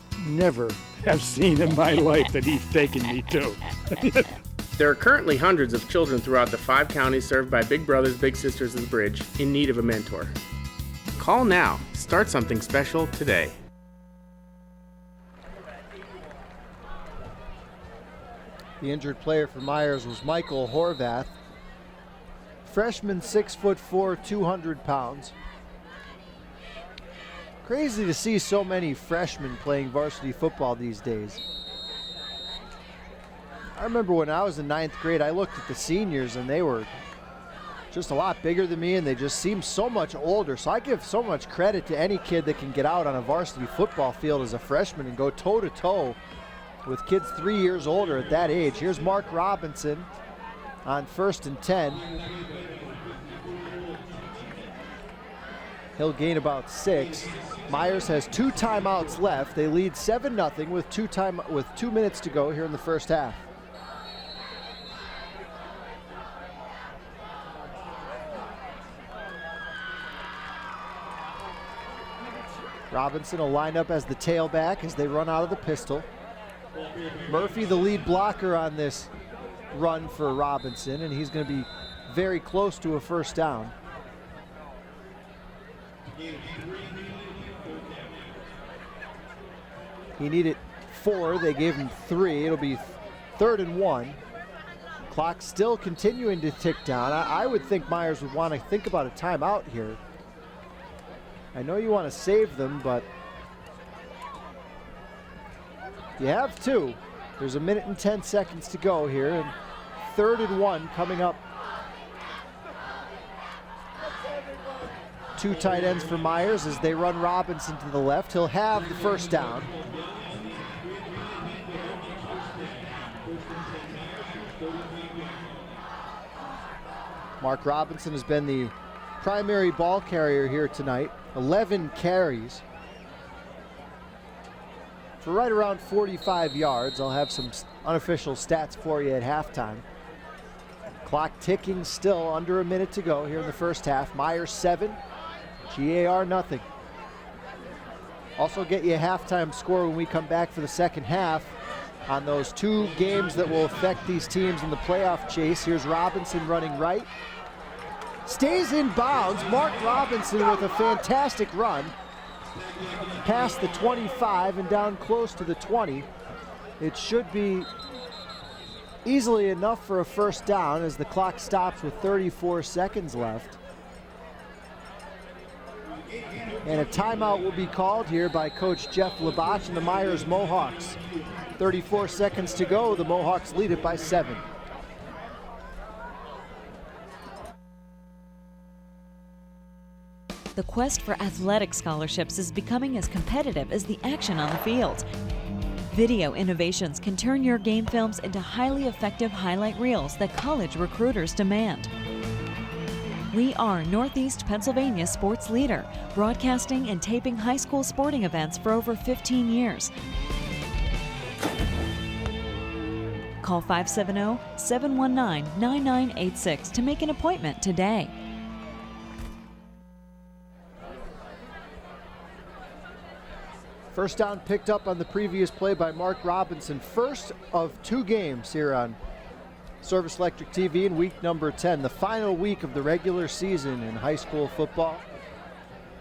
have seen in my life that he's taken me to. There are currently hundreds of children throughout the 5 counties served by Big Brothers Big Sisters of the Bridge in need of a mentor. Call now. Start something special today. The injured player for Meyers was Michael Horvath. Freshman, 6'4", 200 pounds. Crazy to see so many freshmen playing varsity football these days. I remember when I was in 9th grade, I looked at the seniors and they were just a lot bigger than me and they just seemed so much older. So I give so much credit to any kid that can get out on a varsity football field as a freshman and go toe-to-toe with kids 3 years older at that age. Here's Mark Robinson on 1st and 10. He'll gain about 6. Meyers has 2 timeouts left. They lead 7-0 with 2 minutes to go here in the first half. Robinson will line up as the tailback as they run out of the pistol. Murphy, the lead blocker on this run for Robinson, and he's going to be very close to a first down. He needed 4. They gave him 3. It'll be 3rd and 1. Clock still continuing to tick down. I would think Meyers would want to think about a timeout here. I know you want to save them, but you have 2. There's 1 minute and 10 seconds to go here, and 3rd and 1 coming up. two tight ends for Meyers as they run Robinson to the left. He'll have the first down. Mark Robinson has been the primary ball carrier here tonight. 11 carries for right around 45 yards. I'll have some unofficial stats for you at halftime. Clock ticking, still under a minute to go here in the first half. Meyers 7, GAR nothing. Also get you a halftime score when we come back for the second half on those two games that will affect these teams in the playoff chase. Here's Robinson running right. Stays in bounds. Mark Robinson with a fantastic run. Past the 25 and down close to the 20. It should be easily enough for a first down as the clock stops with 34 seconds left. And a timeout will be called here by Coach Jeff Labatch and the Meyers Mohawks. 34 seconds to go. The Mohawks lead it by 7. The quest for athletic scholarships is becoming as competitive as the action on the field. Video innovations can turn your game films into highly effective highlight reels that college recruiters demand. We are Northeast Pennsylvania's sports leader, broadcasting and taping high school sporting events for over 15 years. Call 570-719-9986 to make an appointment today. First down picked up on the previous play by Mark Robinson. First of 2 games here on Service Electric TV in week number 10, the final week of the regular season in high school football.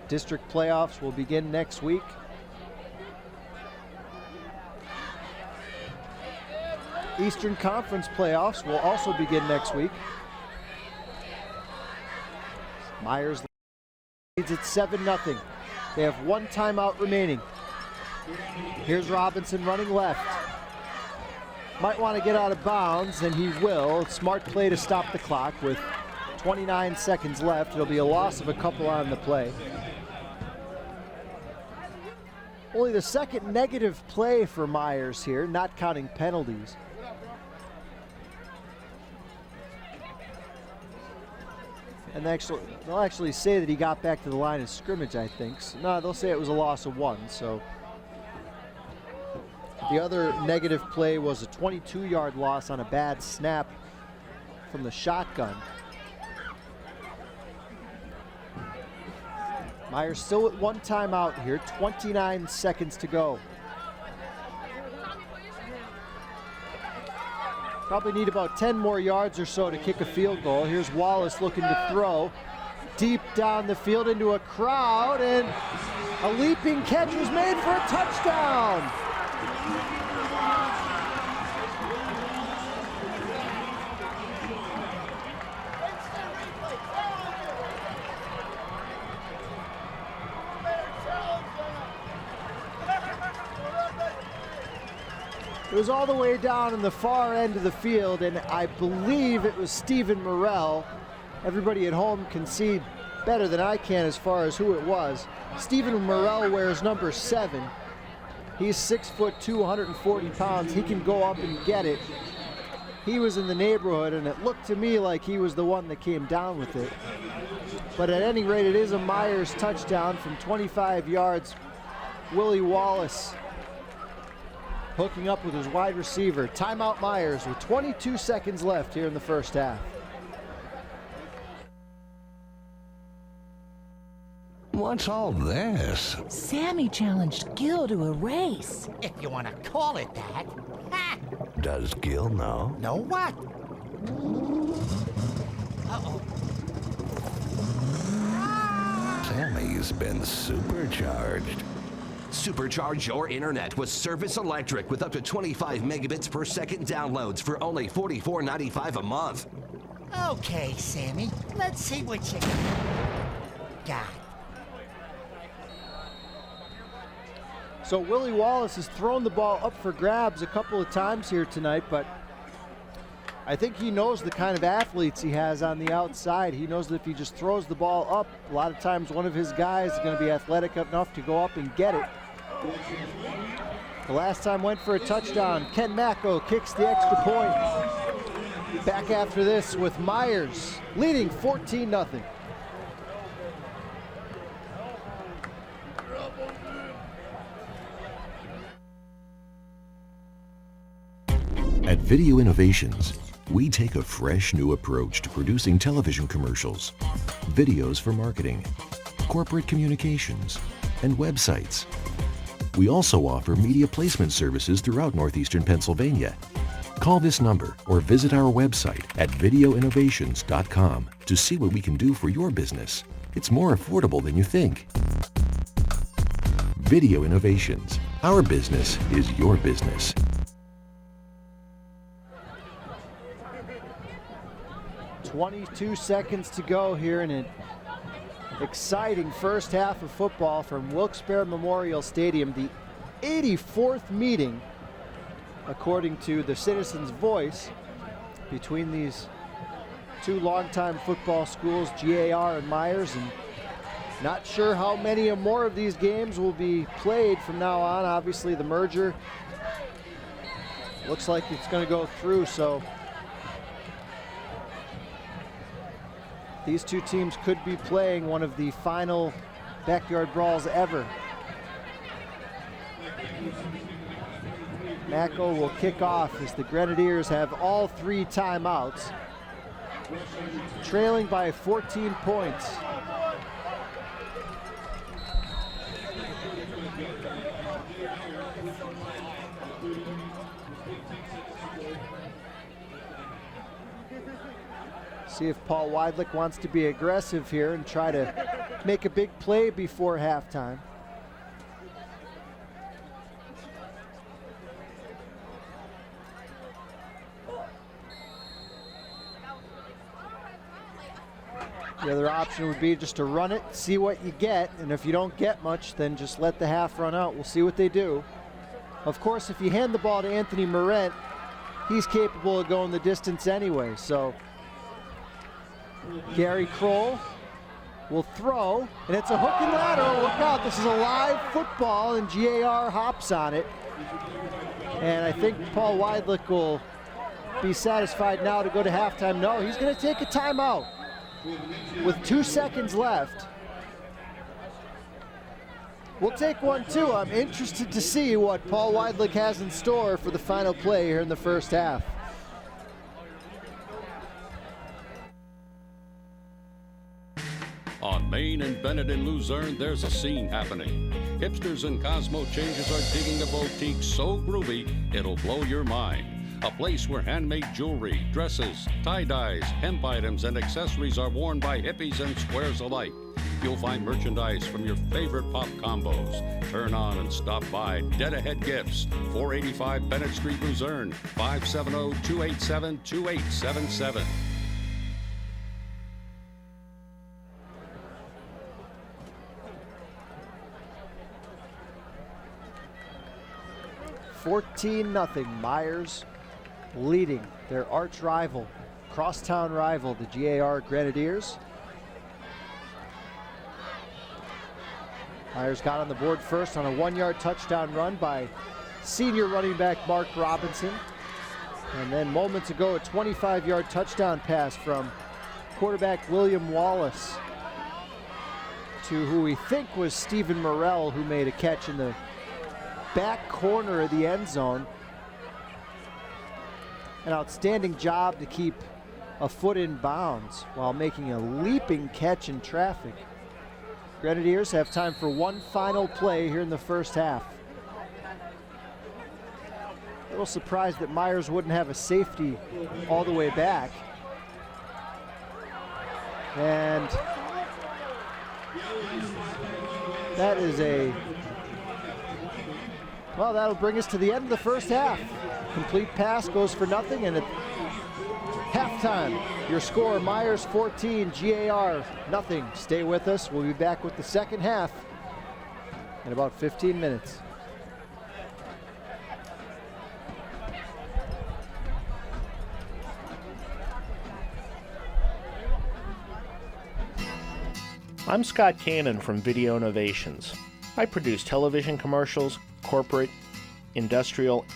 District playoffs will begin next week. Eastern Conference playoffs will also begin next week. Meyers leads at 7-0. They have 1 timeout remaining. Here's Robinson running left. Might want to get out of bounds, and he will. Smart play to stop the clock with 29 seconds left. It'll be a loss of a couple on the play. Only the second negative play for Meyers here, not counting penalties. And they'll actually say that he got back to the line of scrimmage, I think. So, no, they'll say it was a loss of 1, so. The other negative play was a 22-yard loss on a bad snap from the shotgun. Meyers still at 1 timeout here, 29 seconds to go. Probably need about 10 more yards or so to kick a field goal. Here's Wallace looking to throw. Deep down the field into a crowd, and a leaping catch was made for a touchdown. It was all the way down in the far end of the field, and I believe it was Stephen Morrell. Everybody at home can see better than I can as far as who it was. Stephen Morrell wears number 7. He's 6'2", 140 pounds. He can go up and get it. He was in the neighborhood, and it looked to me like he was the one that came down with it. But at any rate, it is a Meyers touchdown from 25 yards. Willie Wallace hooking up with his wide receiver. Timeout Meyers with 22 seconds left here in the first half. What's all this? Sammy challenged Gil to a race. If you want to call it that. Ha! Does Gil know? Know what? Uh-oh. Sammy's been supercharged. Supercharge your internet with Service Electric with up to 25 megabits per second downloads for only $44.95 a month. Okay, Sammy, let's see what you got. So Willie Wallace has thrown the ball up for grabs a couple of times here tonight, but I think he knows the kind of athletes he has on the outside. He knows that if he just throws the ball up, a lot of times one of his guys is going to be athletic enough to go up and get it. The last time went for a touchdown. Ken Macko kicks the extra point. Back after this with Meyers leading 14-0. At Video Innovations, we take a fresh new approach to producing television commercials, videos for marketing, corporate communications, and websites. We also offer media placement services throughout northeastern Pennsylvania. Call this number or visit our website at videoinnovations.com to see what we can do for your business. It's more affordable than you think. Video Innovations. Our business is your business. .22 seconds to go here in an exciting first half of football from Wilkes-Barre Memorial Stadium, the 84th meeting, according to the Citizens' Voice, between these two longtime football schools, GAR and Meyers, and not sure how many more of these games will be played from now on. Obviously, the merger looks like it's going to go through, so these two teams could be playing one of the final backyard brawls ever. Macko will kick off as the Grenadiers have all 3 timeouts, trailing by 14 points. See if Paul Weidlich wants to be aggressive here and try to make a big play before halftime. The other option would be just to run it, see what you get, and if you don't get much, then just let the half run out. We'll see what they do. Of course, if you hand the ball to Anthony Morent, he's capable of going the distance anyway, so Gary Kroll will throw, and it's a hook and lateral. Look out, this is a live football, and GAR hops on it. And I think Paul Weidlich will be satisfied now to go to halftime. No, he's going to take a timeout with 2 seconds left. We'll take one too. I'm interested to see what Paul Weidlich has in store for the final play here in the first half. On Main and Bennett in Luzerne, there's a scene happening. Hipsters and Cosmo changers are digging a boutique so groovy, it'll blow your mind. A place where handmade jewelry, dresses, tie-dyes, hemp items, and accessories are worn by hippies and squares alike. You'll find merchandise from your favorite pop combos. Turn on and stop by Dead Ahead Gifts, 485 Bennett Street, Luzerne, 570-287-2877. $14-0, Meyers leading their arch rival, crosstown rival, the GAR Grenadiers. Meyers got on the board first on a 1-yard touchdown run by senior running back Mark Robinson. And then moments ago, a 25-yard touchdown pass from quarterback William Wallace to who we think was Stephen Morrell, who made a catch in the back corner of the end zone. An outstanding job to keep a foot in bounds while making a leaping catch in traffic. Grenadiers have time for one final play here in the first half. A little surprised that Meyers wouldn't have a safety all the way back. And that is well, that'll bring us to the end of the first half. Complete pass goes for nothing, and at halftime, your score, Meyers 14, GAR nothing. Stay with us. We'll be back with the second half in about 15 minutes. I'm Scott Cannon from Video Innovations. I produce television commercials, corporate, industrial,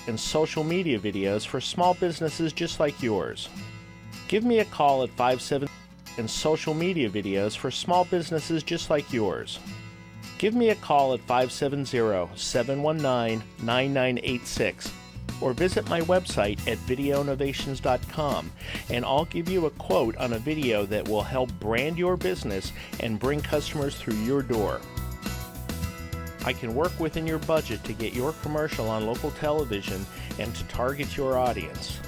and social media videos for small businesses just like yours. Give me a call at 57 and social media videos for small businesses just like yours. Give me a call at 570-719-9986 or visit my website at videoinnovations.com, and I'll give you a quote on a video that will help brand your business and bring customers through your door. I can work within your budget to get your commercial on local television and to target your audience.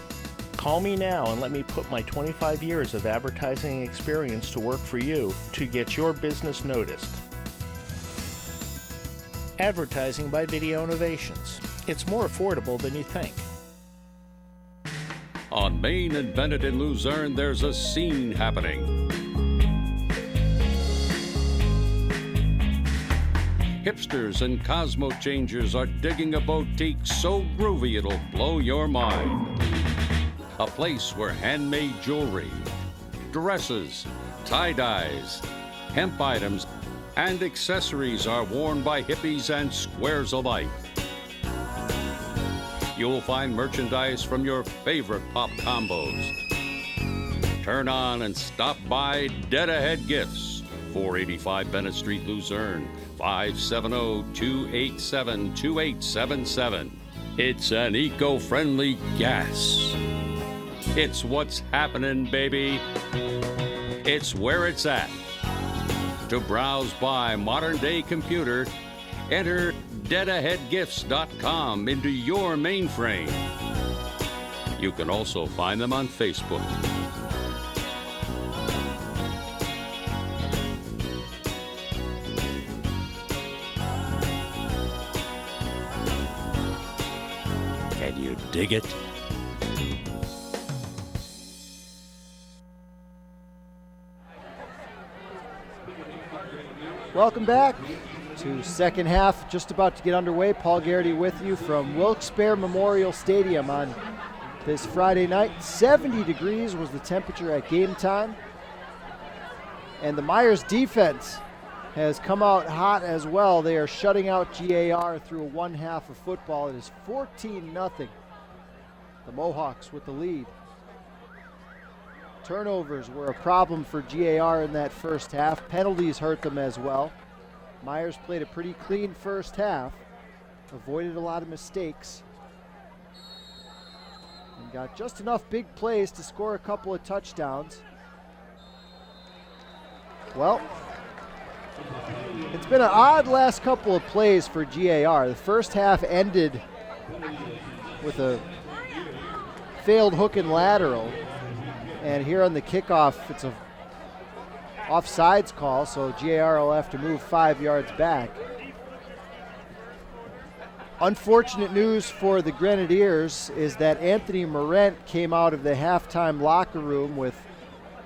Call me now and let me put my 25 years of advertising experience to work for you to get your business noticed. Advertising by Video Innovations. It's more affordable than you think. On Main and Bennett in Luzerne, there's a scene happening. Hipsters and Cosmo changers are digging a boutique so groovy it'll blow your mind. A place where handmade jewelry, dresses, tie-dyes, hemp items, and accessories are worn by hippies and squares alike. You'll find merchandise from your favorite pop combos. Turn on and stop by Dead Ahead Gifts, 485 Bennett Street, Luzerne, 570-287-2877. It's an eco-friendly gas. It's what's happening, baby. It's where it's at. To browse by modern-day computer, enter deadaheadgifts.com into your mainframe. You can also find them on Facebook. Can you dig it? Welcome back to second half, just about to get underway. Paul Garrity with you from Wilkes-Barre Memorial Stadium on this Friday night. 70 degrees was the temperature at game time. And the Meyers defense has come out hot as well. They are shutting out GAR through one half of football. It is 14-0. The Mohawks with the lead. Turnovers were a problem for GAR in that first half. Penalties hurt them as well. Meyers played a pretty clean first half, avoided a lot of mistakes, and got just enough big plays to score a couple of touchdowns. Well, it's been an odd last couple of plays for GAR. The first half ended with a failed hook and lateral. And here on the kickoff, it's a offsides call, so GAR will have to move 5 yards back. Unfortunate news for the Grenadiers is that Anthony Morent came out of the halftime locker room with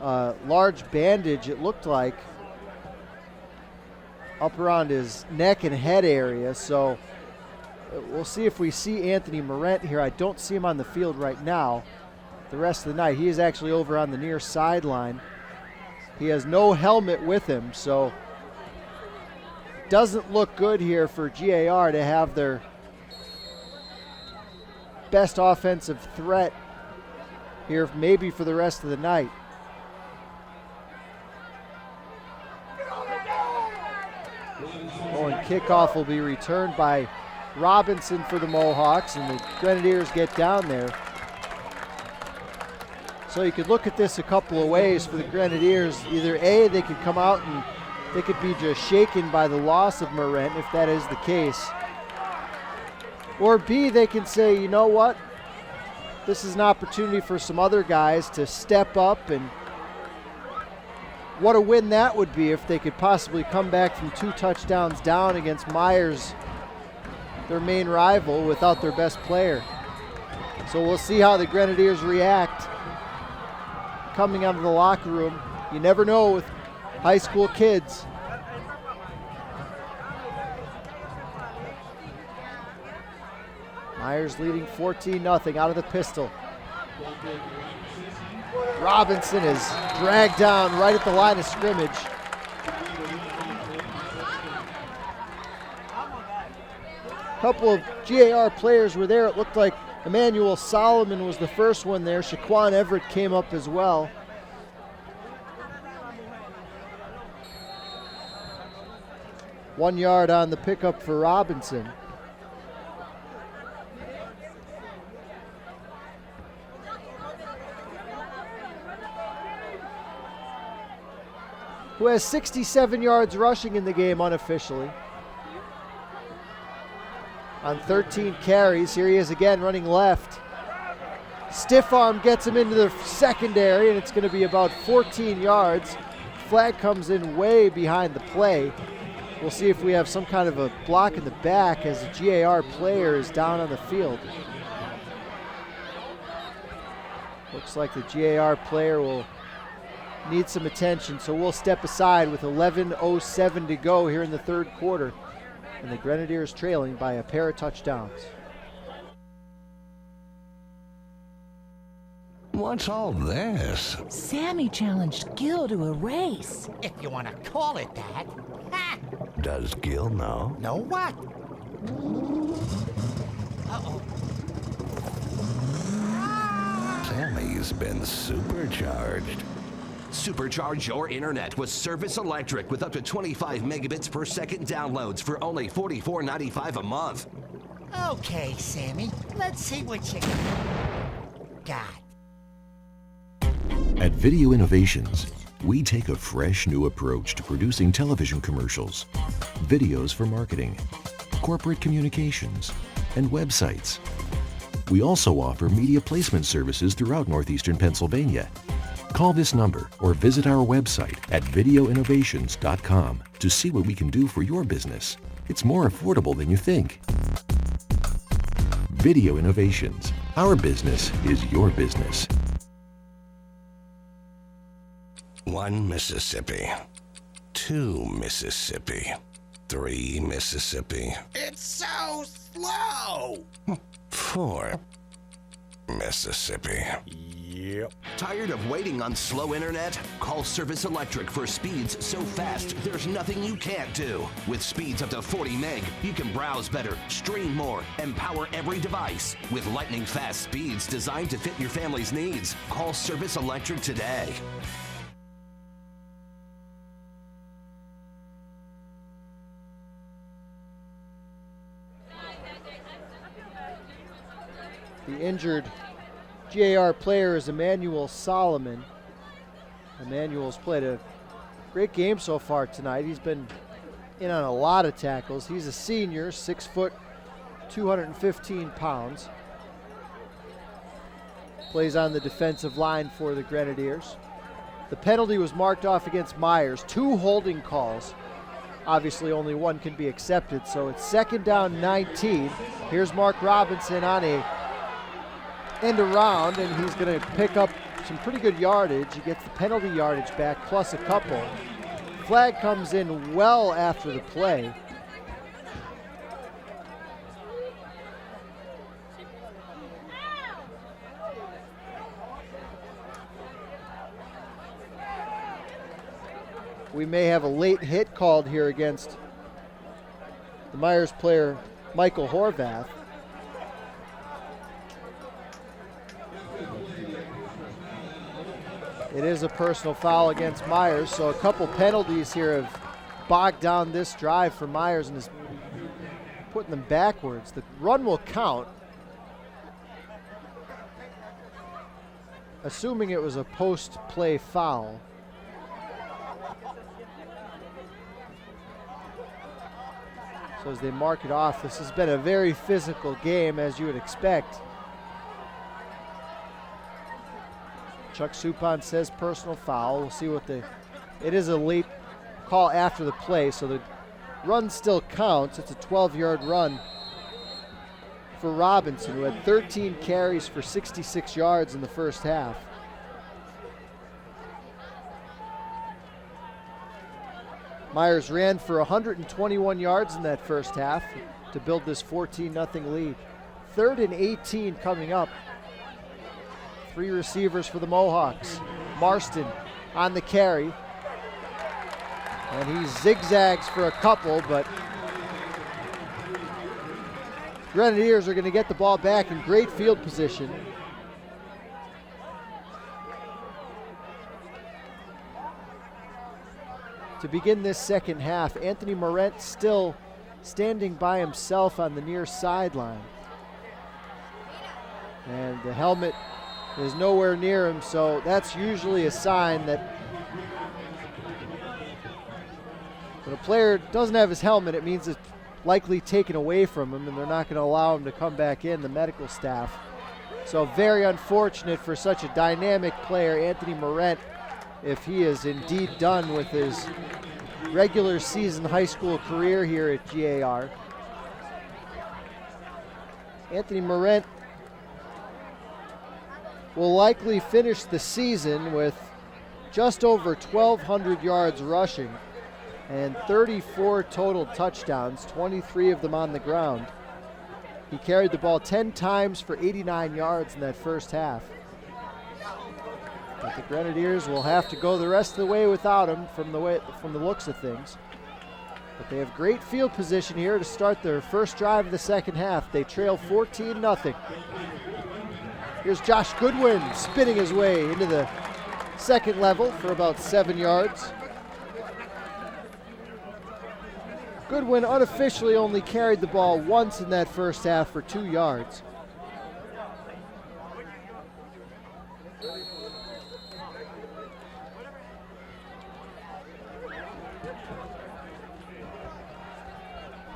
a large bandage, it looked like, up around his neck and head area. So we'll see if we see Anthony Morent here. I don't see him on the field right now. The rest of the night, he is actually over on the near sideline. He has no helmet with him, so it doesn't look good here for GAR to have their best offensive threat here maybe for the rest of the night. Oh, and kickoff will be returned by Robinson for the Mohawks, and the Grenadiers get down there. So you could look at this a couple of ways for the Grenadiers. Either A, they could come out and they could be just shaken by the loss of Morent, if that is the case. Or B, they can say, you know what? This is an opportunity for some other guys to step up, and what a win that would be if they could possibly come back from 2 touchdowns down against Meyers, their main rival, without their best player. So we'll see how the Grenadiers react coming out of the locker room. You never know with high school kids. Meyers leading 14-0 out of the pistol. Robinson is dragged down right at the line of scrimmage. couple of GAR players were there. It looked like Emmanuel Solomon was the first one there. Shaquan Everett came up as well. One yard on the pickup for Robinson. Who has 67 yards rushing in the game unofficially. On 13 carries, here he is again running left. Stiff arm gets him into the secondary, and it's going to be about 14 yards. Flag comes in way behind the play. We'll see if we have some kind of a block in the back as the GAR player is down on the field. Looks like the GAR player will need some attention, so we'll step aside with 11:07 to go here in the third quarter. And the Grenadiers trailing by a pair of touchdowns. What's all this? Sammy challenged Gil to a race. If you want to call it that. Ha! Does Gil know? Know what? Uh-oh. Sammy's been supercharged. Supercharge your internet with Service Electric with up to 25 megabits per second downloads for only $44.95 a month. Okay, Sammy. Let's see what you got. At Video Innovations, we take a fresh new approach to producing television commercials, videos for marketing, corporate communications, and websites. We also offer media placement services throughout northeastern Pennsylvania. Call this number or visit our website at videoinnovations.com to see what we can do for your business. It's more affordable than you think. Video Innovations. Our business is your business. 1 Mississippi, 2 Mississippi, 3 Mississippi. It's so slow. 4 Mississippi. Yep. Tired of waiting on slow internet? Call Service Electric for speeds so fast there's nothing you can't do. With speeds up to 40 meg, you can browse better, stream more, and power every device. With lightning fast speeds designed to fit your family's needs. Call Service Electric today. The injured GAR player is Emmanuel Solomon. Emmanuel's played a great game so far tonight. He's been in on a lot of tackles. He's a senior, 6 foot, 215 pounds. Plays on the defensive line for the Grenadiers. The penalty was marked off against Meyers. 2 holding calls. Obviously only one can be accepted, so it's 2nd down 19. Here's Mark Robinson on a end around, and he's going to pick up some pretty good yardage. He gets the penalty yardage back plus a couple. Flag comes in well after the play. We may have a late hit called here against the Meyers player, Michael Horvath. It is a personal foul against Meyers, so a couple penalties here have bogged down this drive for Meyers and is putting them backwards. The run will count, assuming it was a post-play foul. So as they mark it off, this has been a very physical game, as you would expect. Chuck Suppan says personal foul. We'll see what it is a late call after the play, so the run still counts. It's a 12-yard run for Robinson, who had 13 carries for 66 yards in the first half. Meyers ran for 121 yards in that first half to build this 14-0 lead. 3rd and 18 coming up. 3 receivers for the Mohawks. Marston on the carry. And he zigzags for a couple, but Grenadiers are going to get the ball back in great field position. To begin this second half, Anthony Morent still standing by himself on the near sideline. And the helmet is nowhere near him, so that's usually a sign that when a player doesn't have his helmet, it means it's likely taken away from him and they're not going to allow him to come back in, the medical staff. So very unfortunate for such a dynamic player, Anthony Morent, if he is indeed done with his regular season high school career here at GAR. Anthony Morent will likely finish the season with just over 1,200 yards rushing and 34 total touchdowns, 23 of them on the ground. He carried the ball 10 times for 89 yards in that first half. But the Grenadiers will have to go the rest of the way without him from the looks of things. But they have great field position here to start their first drive of the second half. They trail 14-0. Here's Josh Goodwin spinning his way into the second level for about 7 yards. Goodwin unofficially only carried the ball once in that first half for 2 yards.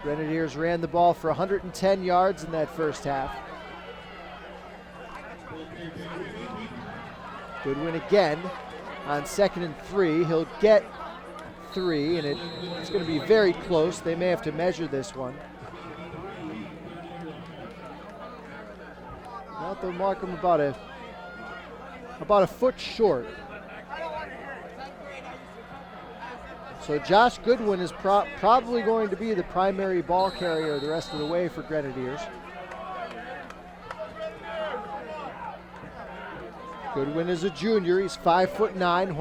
Grenadiers ran the ball for 110 yards in that first half. Goodwin again on 2nd and 3. He'll get 3, and it's going to be very close. They may have to measure this one. Well, they'll mark him about a foot short. So Josh Goodwin is probably going to be the primary ball carrier the rest of the way for Grenadiers. Goodwin is a junior. He's 5'9",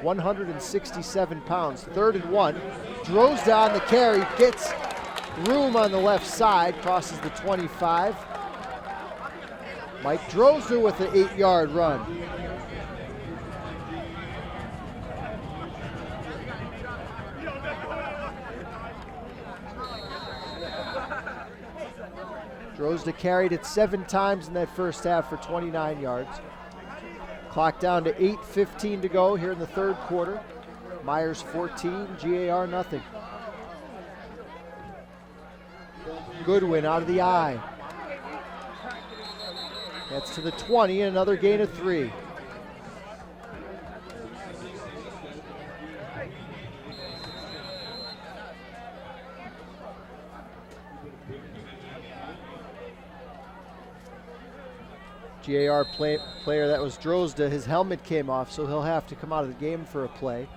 167 pounds. 3rd and 1. Drozda on the carry, gets room on the left side, crosses the 25. Mike Drozda with an 8-yard run. Drozda carried it 7 times in that first half for 29 yards. Clock down to 8:15 to go here in the third quarter. Meyers 14, GAR nothing. Goodwin out of the eye. Gets to the 20, and another gain of 3. GAR player that was Drozda, his helmet came off, so he'll have to come out of the game for a play.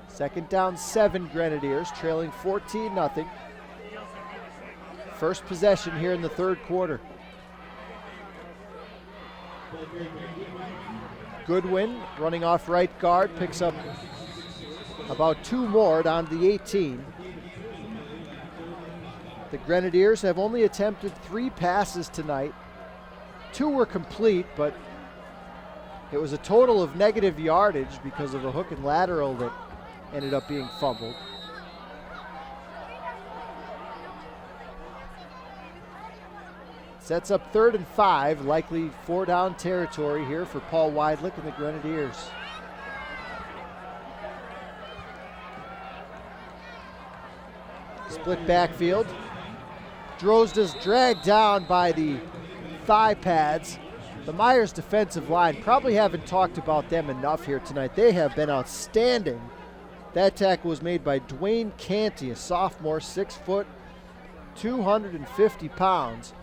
Second down 7, Grenadiers, trailing 14-0. First possession here in the third quarter. Goodwin running off right guard, picks up about 2 more down to the 18. The Grenadiers have only attempted 3 passes tonight. 2 were complete, but it was a total of negative yardage because of a hook and lateral that ended up being fumbled. Sets up 3rd and 5, likely 4-down territory here for Paul Weidlich and the Grenadiers. Split backfield. Drozda's dragged down by the thigh pads. The Meyers defensive line, probably haven't talked about them enough here tonight. They have been outstanding. That tackle was made by Dwayne Canty, a sophomore, 6 foot, 250 pounds.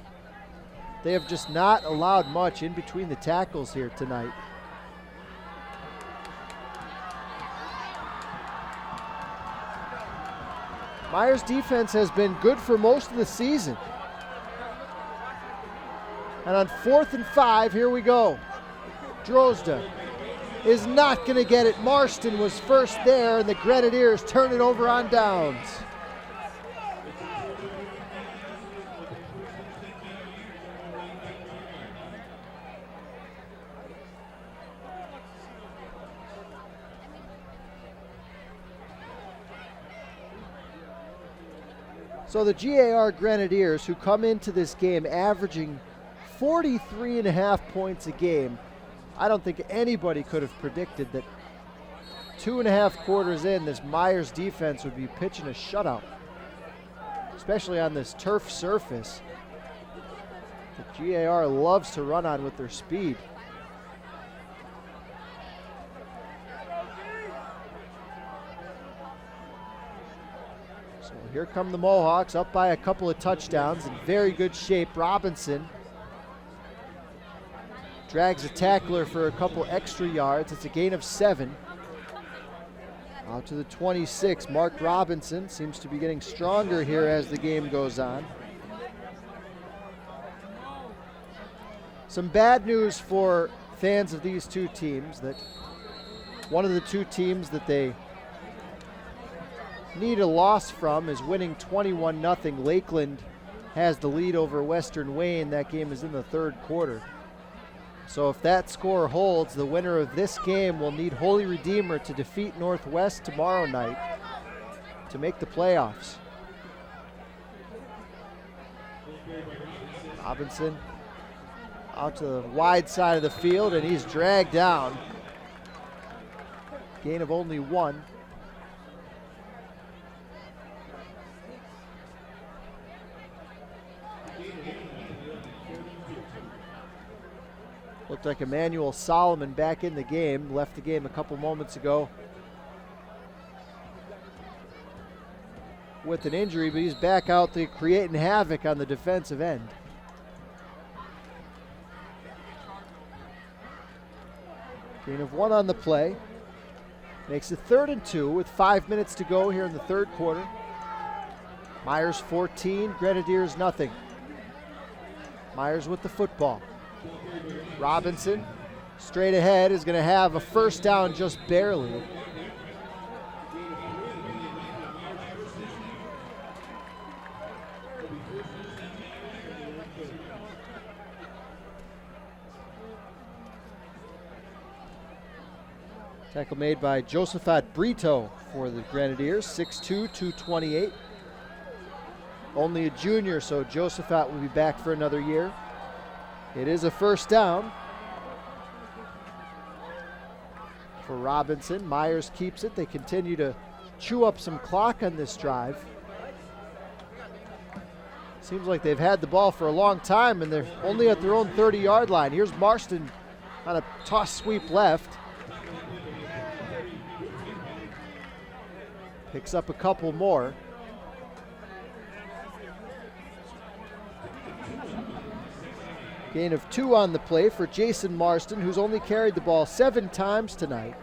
They have just not allowed much in between the tackles here tonight. Meyers' defense has been good for most of the season. And on 4th and 5, here we go. Drozda is not going to get it. Marston was first there, and the Grenadiers turn it over on downs. So the GAR Grenadiers, who come into this game averaging 43.5 points a game, I don't think anybody could have predicted that 2.5 quarters in, this Meyers defense would be pitching a shutout, especially on this turf surface that GAR loves to run on with their speed. So here come the Mohawks, up by a couple of touchdowns, in very good shape. Robinson drags a tackler for a couple extra yards. It's a gain of 7. Out to the 26, Mark Robinson seems to be getting stronger here as the game goes on. Some bad news for fans of these two teams, that one of the two teams that they need a loss from is winning 21-0. Lakeland has the lead over Western Wayne. That game is in the third quarter. So if that score holds, the winner of this game will need Holy Redeemer to defeat Northwest tomorrow night to make the playoffs. Robinson out to the wide side of the field, and he's dragged down. Gain of only 1. Looked like Emmanuel Solomon back in the game, left the game a couple moments ago with an injury, but he's back out there creating havoc on the defensive end. Gain of 1 on the play. Makes it 3rd and 2 with 5 minutes to go here in the third quarter. Meyers 14, Grenadiers nothing. Meyers with the football. Robinson straight ahead is going to have a first down just barely. Tackle made by Josephat Brito for the Grenadiers, 6'2", 228. Only a junior, so Josephat will be back for another year. It is a first down for Robinson. Meyers keeps it. They continue to chew up some clock on this drive. Seems like they've had the ball for a long time, and they're only at their own 30-yard line. Here's Marston on a toss sweep left. Picks up a couple more. Gain of 2 on the play for Jason Marston, who's only carried the ball 7 times tonight.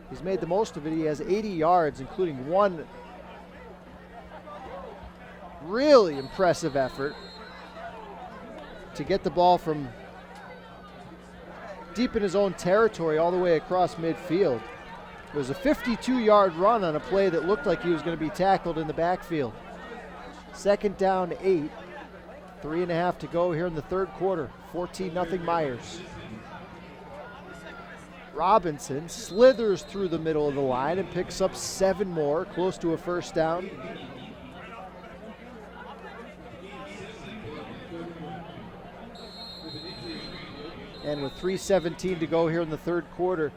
He's made the most of it. He has 80 yards, including 1 really impressive effort to get the ball from deep in his own territory all the way across midfield. It was a 52-yard run on a play that looked like he was going to be tackled in the backfield. 2nd down, 8. 3.5 to go here in the third quarter. 14-0 Meyers. Robinson slithers through the middle of the line and picks up 7 more, close to a first down. And with 3:17 to go here in the third quarter,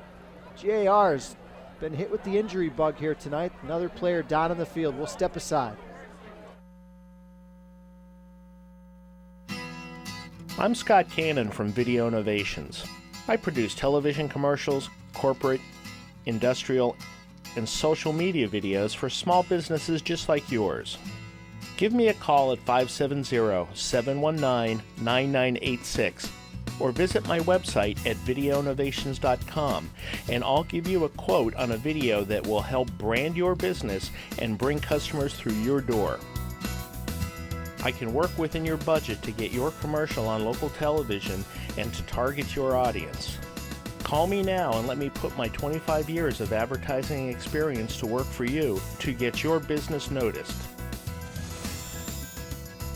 GAR's been hit with the injury bug here tonight. Another player down on the field. We'll step aside. I'm Scott Cannon from Video Innovations. I produce television commercials, corporate, industrial, and social media videos for small businesses just like yours. Give me a call at 570-719-9986 or visit my website at videoinnovations.com, and I'll give you a quote on a video that will help brand your business and bring customers through your door. I can work within your budget to get your commercial on local television and to target your audience. Call me now and let me put my 25 years of advertising experience to work for you to get your business noticed.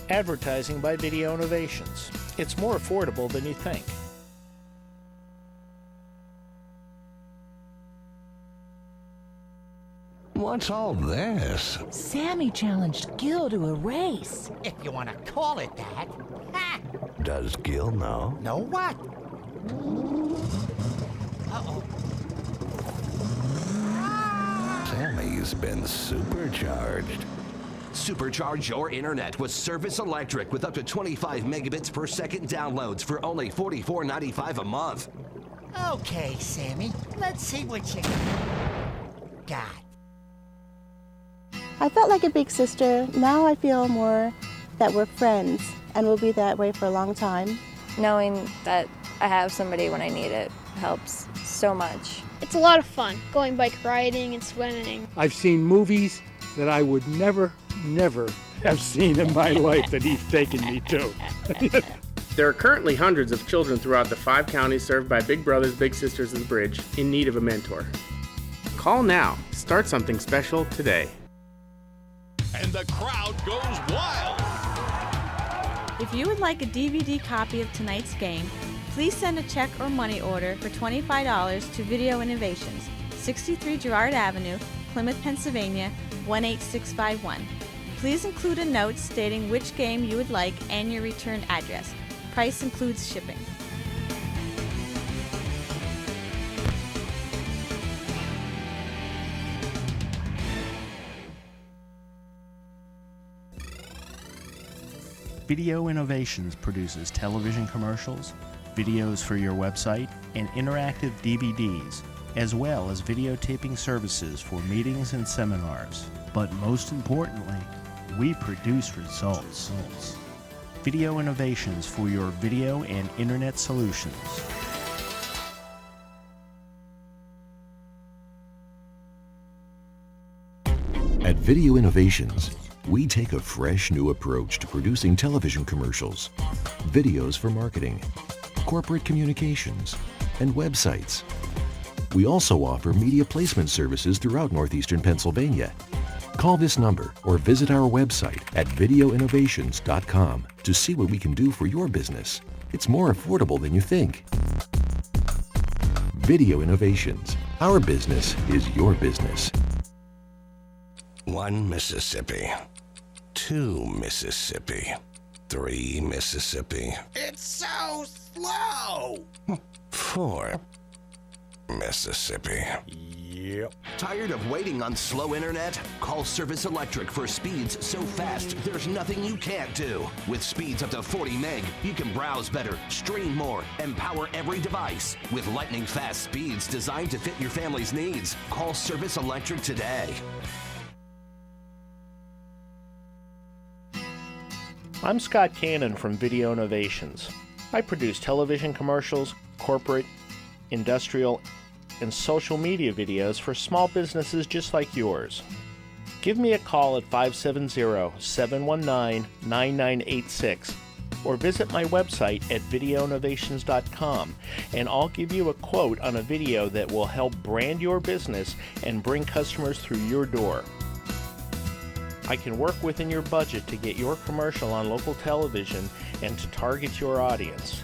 Advertising by Video Innovations. It's more affordable than you think. What's all this? Sammy challenged Gil to a race. If you want to call it that. Ha! Does Gil know? Know what? Uh-oh. Sammy's been supercharged. Supercharge your internet with Service Electric with up to 25 megabits per second downloads for only $44.95 a month. Okay, Sammy. Let's see what you got. I felt like a big sister. Now I feel more that we're friends and will be that way for a long time. Knowing that I have somebody when I need it helps so much. It's a lot of fun, going bike riding and swimming. I've seen movies that I would never have seen in my life that he's taken me to. There are currently hundreds of children throughout the 5 counties served by Big Brothers Big Sisters of the Bridge in need of a mentor. Call now. Start something special today. And the crowd goes wild. If you would like a DVD copy of tonight's game, please send a check or money order for $25 to Video Innovations, 63 Girard Avenue, Plymouth, Pennsylvania, 18651. Please include a note stating which game you would like and your return address. Price includes shipping. Video Innovations produces television commercials, videos for your website, and interactive DVDs, as well as videotaping services for meetings and seminars. But most importantly, we produce results. Video Innovations for your video and internet solutions. At Video Innovations, we take a fresh new approach to producing television commercials, videos for marketing, corporate communications, and websites. We also offer media placement services throughout northeastern Pennsylvania. Call this number or visit our website at videoinnovations.com to see what we can do for your business. It's more affordable than you think. Video Innovations. Our business is your business. 1 Mississippi. 2 Mississippi. 3 Mississippi. It's so slow. 4 Mississippi. Yep. Tired of waiting on slow internet? Call Service Electric for speeds so fast there's nothing you can't do. With speeds up to 40 meg, you can browse better, stream more, and power every device. With lightning fast speeds designed to fit your family's needs. Call Service Electric today. I'm Scott Cannon from Video Innovations. I produce television commercials, corporate, industrial, and social media videos for small businesses just like yours. Give me a call at 570-719-9986 or visit my website at videoinnovations.com and I'll give you a quote on a video that will help brand your business and bring customers through your door. I can work within your budget to get your commercial on local television and to target your audience.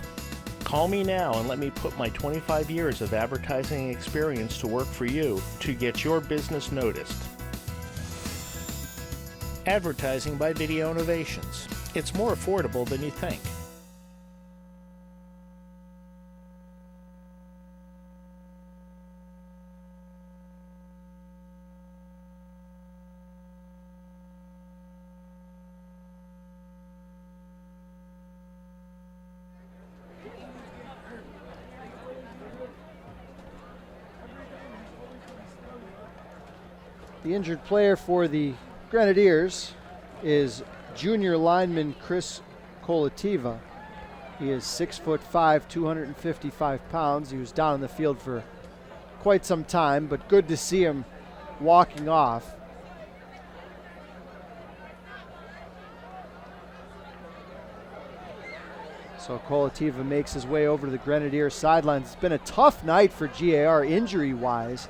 Call me now and let me put my 25 years of advertising experience to work for you to get your business noticed. Advertising by Video Innovations. It's more affordable than you think. The injured player for the Grenadiers is junior lineman Chris Colativa. He is 6'5", 255 pounds. He was down in the field for quite some time, but good to see him walking off. So Colativa makes his way over to the Grenadiers sidelines. It's been a tough night for GAR injury-wise.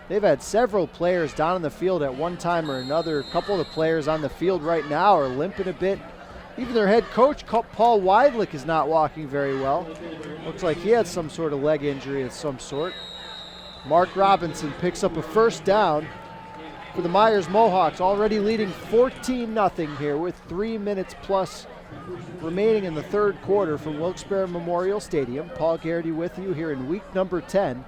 They've had several players down in the field at one time or another. A couple of the players on the field right now are limping a bit. Even their head coach, Paul Weidlich, is not walking very well. Looks like he had some sort of leg injury of some sort. Mark Robinson picks up a first down for the Meyers Mohawks, already leading 14-0 here with 3 minutes plus remaining in the third quarter from Wilkes-Barre Memorial Stadium. Paul Garrity with you here in week number 10.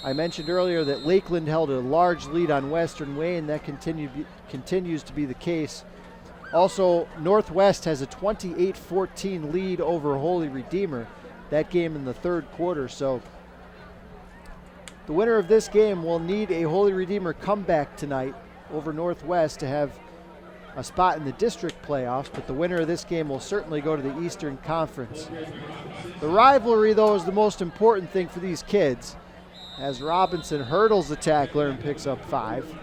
I mentioned earlier that Lakeland held a large lead on Western Wayne. That continues to be the case. Also, Northwest has a 28-14 lead over Holy Redeemer. That game in the third quarter. So the winner of this game will need a Holy Redeemer comeback tonight over Northwest to have a spot in the district playoffs, but the winner of this game will certainly go to the Eastern Conference. The rivalry, though, is the most important thing for these kids, as Robinson hurdles the tackler and picks up 5.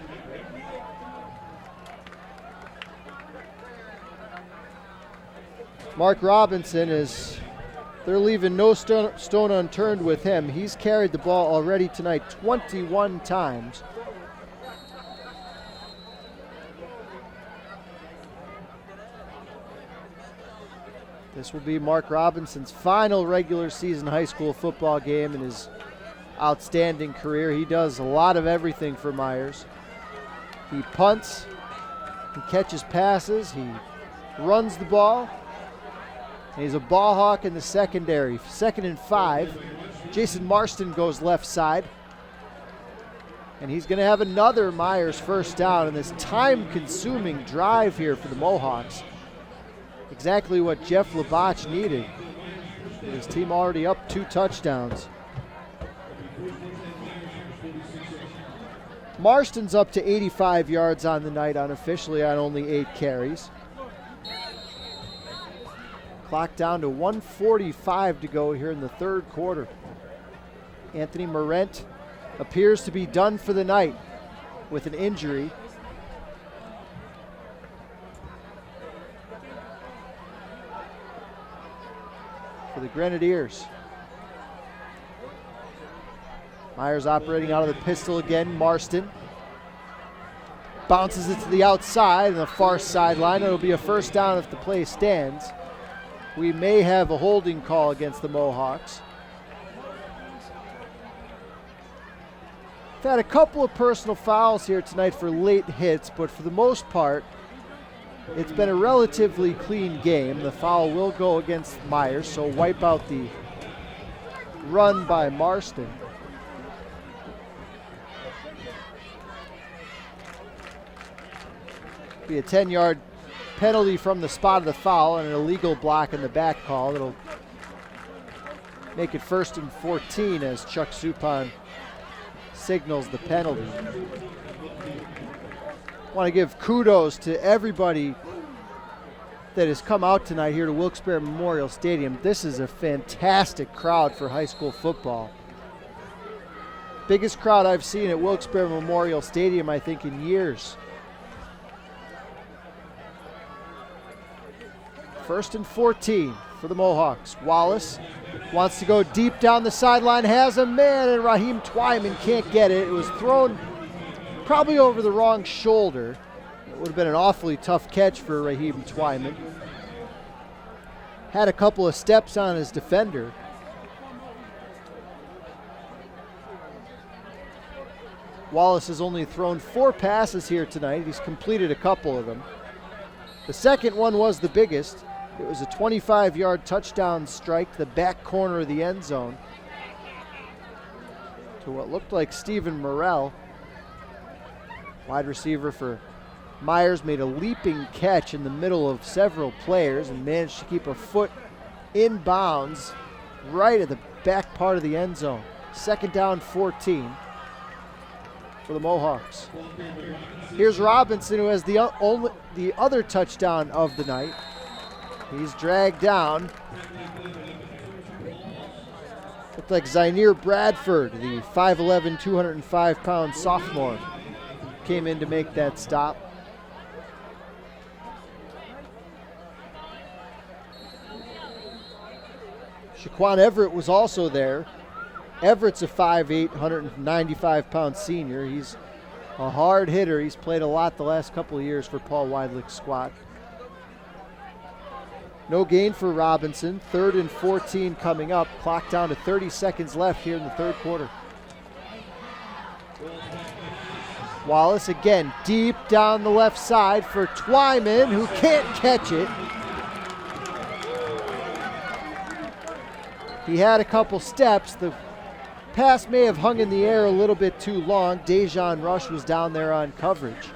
Mark Robinson they're leaving no stone unturned with him. He's carried the ball already tonight 21 times. This will be Mark Robinson's final regular season high school football game in his outstanding career. He does a lot of everything for Meyers. He punts, he catches passes, he runs the ball, and he's a ball hawk in the secondary. 2nd and 5. Jason Marston goes left side, and he's going to have another Meyers first down in this time-consuming drive here for the Mohawks. Exactly what Jeff Labach needed. His team already up 2 touchdowns. Marston's up to 85 yards on the night unofficially on only 8 carries. Clock down to 1:45 to go here in the third quarter. Anthony Morent appears to be done for the night with an injury. For the Grenadiers. Meyers operating out of the pistol again. Marston bounces it to the outside and the far sideline. It'll be a first down if the play stands. We may have a holding call against the Mohawks. We've had a couple of personal fouls here tonight for late hits, but for the most part, it's been a relatively clean game. The foul will go against Meyers, so wipe out the run by Marston. Be a 10-yard penalty from the spot of the foul and an illegal block in the back call. It'll make it 1st and 14 as Chuck Suppan signals the penalty. I want to give kudos to everybody that has come out tonight here to Wilkes-Barre Memorial Stadium. This is a fantastic crowd for high school football. Biggest crowd I've seen at Wilkes-Barre Memorial Stadium, I think, in years. 1st and 14 for the Mohawks. Wallace wants to go deep down the sideline, has a man, and Raheem Twyman can't get it. It was thrown probably over the wrong shoulder. It would have been an awfully tough catch for Raheem Twyman. Had a couple of steps on his defender. Wallace has only thrown 4 passes here tonight. He's completed a couple of them. The second one was the biggest. It was a 25-yard touchdown strike to the back corner of the end zone to what looked like Stephen Morrell. Wide receiver for Meyers made a leaping catch in the middle of several players and managed to keep a foot in bounds right at the back part of the end zone. 2nd down 14 for the Mohawks. Here's Robinson, who has the other touchdown of the night. He's dragged down. Looked like Zainier Bradford, the 5'11", 205-pound sophomore, came in to make that stop. Shaquan Everett was also there. Everett's a 5'8", 195-pound senior. He's a hard hitter. He's played a lot the last couple of years for Paul Weidlich's squad. No gain for Robinson. 3rd and 14 coming up. Clock down to 30 seconds left here in the third quarter. Wallace again deep down the left side for Twyman, who can't catch it. He had a couple steps. The pass may have hung in the air a little bit too long. Dejan Rush was down there on coverage.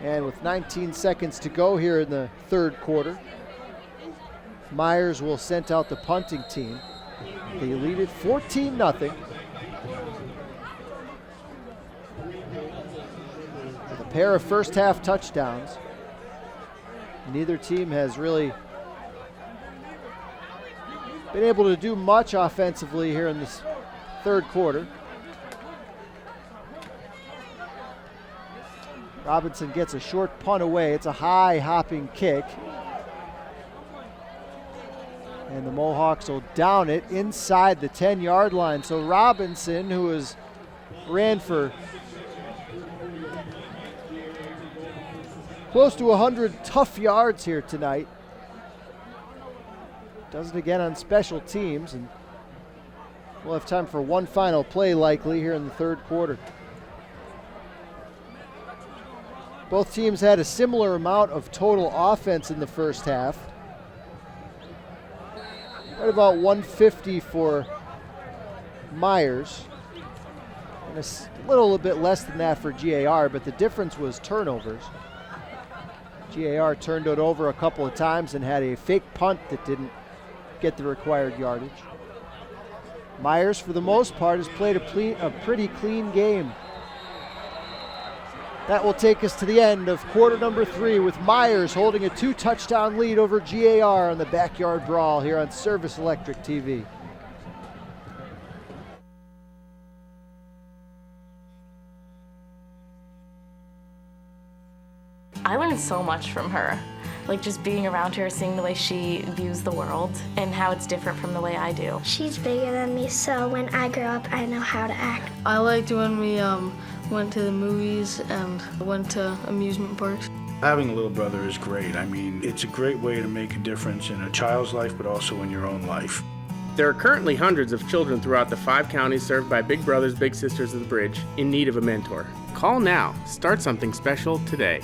And with 19 seconds to go here in the third quarter, Meyers will send out the punting team. They lead it 14-0. With a pair of first half touchdowns, neither team has really been able to do much offensively here in this third quarter. Robinson gets a short punt away. It's a high hopping kick. And the Mohawks will down it inside the 10-yard line. So Robinson, who ran for close to 100 tough yards here tonight, does it again on special teams, and we'll have time for one final play likely here in the third quarter. Both teams had a similar amount of total offense in the first half. Right about 150 for Meyers, and a little bit less than that for GAR, but the difference was turnovers. GAR turned it over a couple of times and had a fake punt that didn't get the required yardage. Meyers, for the most part, has played a pretty clean game. That will take us to the end of quarter number 3, with Meyers holding a 2-touchdown lead over GAR on the Backyard Brawl here on Service Electric TV. I learned so much from her. Like just being around her, seeing the way she views the world and how it's different from the way I do. She's bigger than me, so when I grow up, I know how to act. I liked when we went to the movies and went to amusement parks. Having a little brother is great. I mean, it's a great way to make a difference in a child's life, but also in your own life. There are currently hundreds of children throughout the 5 counties served by Big Brothers Big Sisters of the Bridge in need of a mentor. Call now. Start something special today.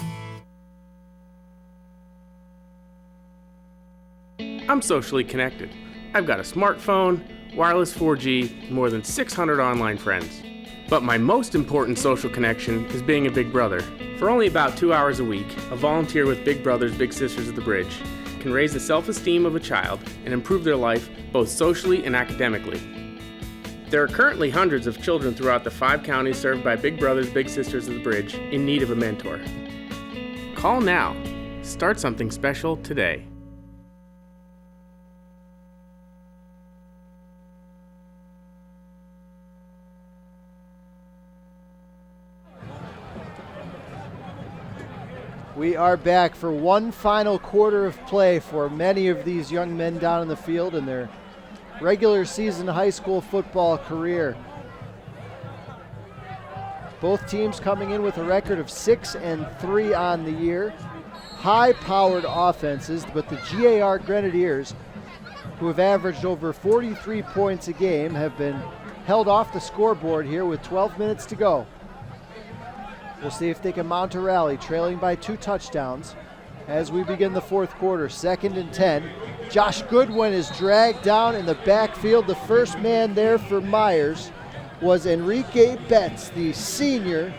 I'm socially connected. I've got a smartphone, wireless 4G, and more than 600 online friends. But my most important social connection is being a big brother. For only about 2 hours a week, a volunteer with Big Brothers Big Sisters of the Bridge can raise the self-esteem of a child and improve their life both socially and academically. There are currently hundreds of children throughout the 5 counties served by Big Brothers Big Sisters of the Bridge in need of a mentor. Call now. Start something special today. We are back for one final quarter of play for many of these young men down in the field in their regular season high school football career. Both teams coming in with a record of 6-3 on the year. High-powered offenses, but the GAR Grenadiers, who have averaged over 43 points a game, have been held off the scoreboard here with 12 minutes to go. We'll see if they can mount a rally, trailing by 2 touchdowns as we begin the fourth quarter. 2nd and 10. Josh Goodwin is dragged down in the backfield. The first man there for Meyers was Enrique Betts, the senior,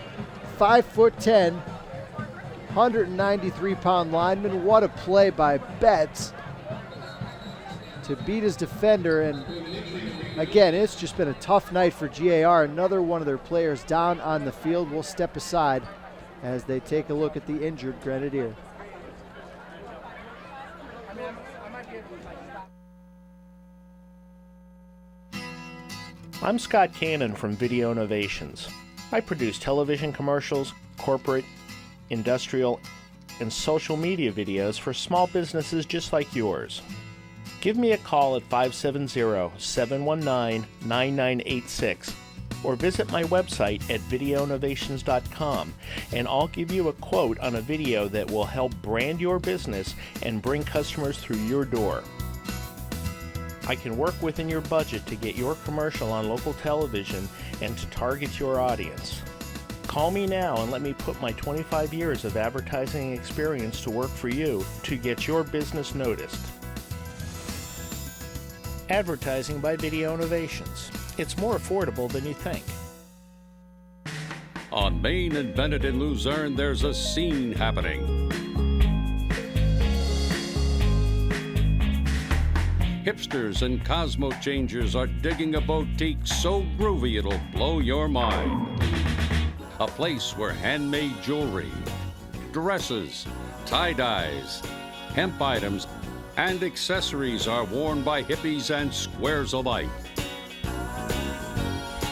5'10", 193-pound lineman. What a play by Betts to beat his defender. And again, it's just been a tough night for GAR. Another one of their players down on the field. Will step aside as they take a look at the injured Grenadier. I'm Scott Cannon from Video Innovations. I produce television commercials, corporate, industrial, and social media videos for small businesses just like yours. Give me a call at 570-719-9986 or visit my website at videoinnovations.com, and I'll give you a quote on a video that will help brand your business and bring customers through your door. I can work within your budget to get your commercial on local television and to target your audience. Call me now and let me put my 25 years of advertising experience to work for you to get your business noticed. Advertising by Video Innovations. It's more affordable than you think. On Main and Bennett in Luzerne, there's a scene happening. Hipsters and Cosmo changers are digging a boutique so groovy it'll blow your mind. A place where handmade jewelry, dresses, tie-dyes, hemp items, and accessories are worn by hippies and squares alike.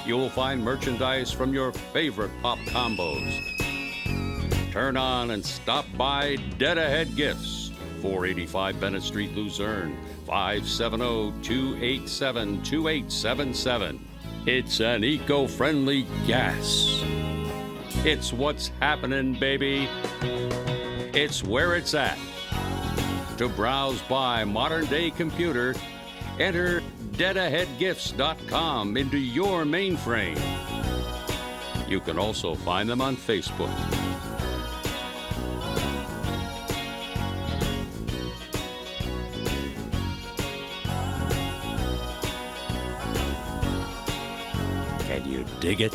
You'll find merchandise from your favorite pop combos. Turn on and stop by Dead Ahead Gifts, 485 Bennett Street, Luzerne, 570-287-2877. It's an eco-friendly gas. It's what's happening, baby. It's where it's at. To browse by modern-day computer, enter deadaheadgifts.com into your mainframe. You can also find them on Facebook. Can you dig it?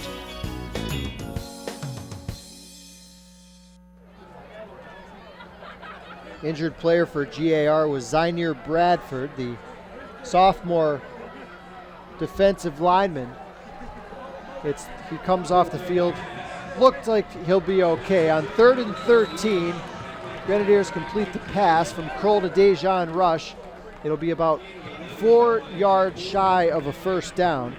Injured player for GAR was Zynier Bradford, the sophomore defensive lineman. He comes off the field, looked like he'll be okay. On 3rd and 13, Grenadiers complete the pass from Kroll to Dejan Rush. It'll be about 4 yards shy of a first down.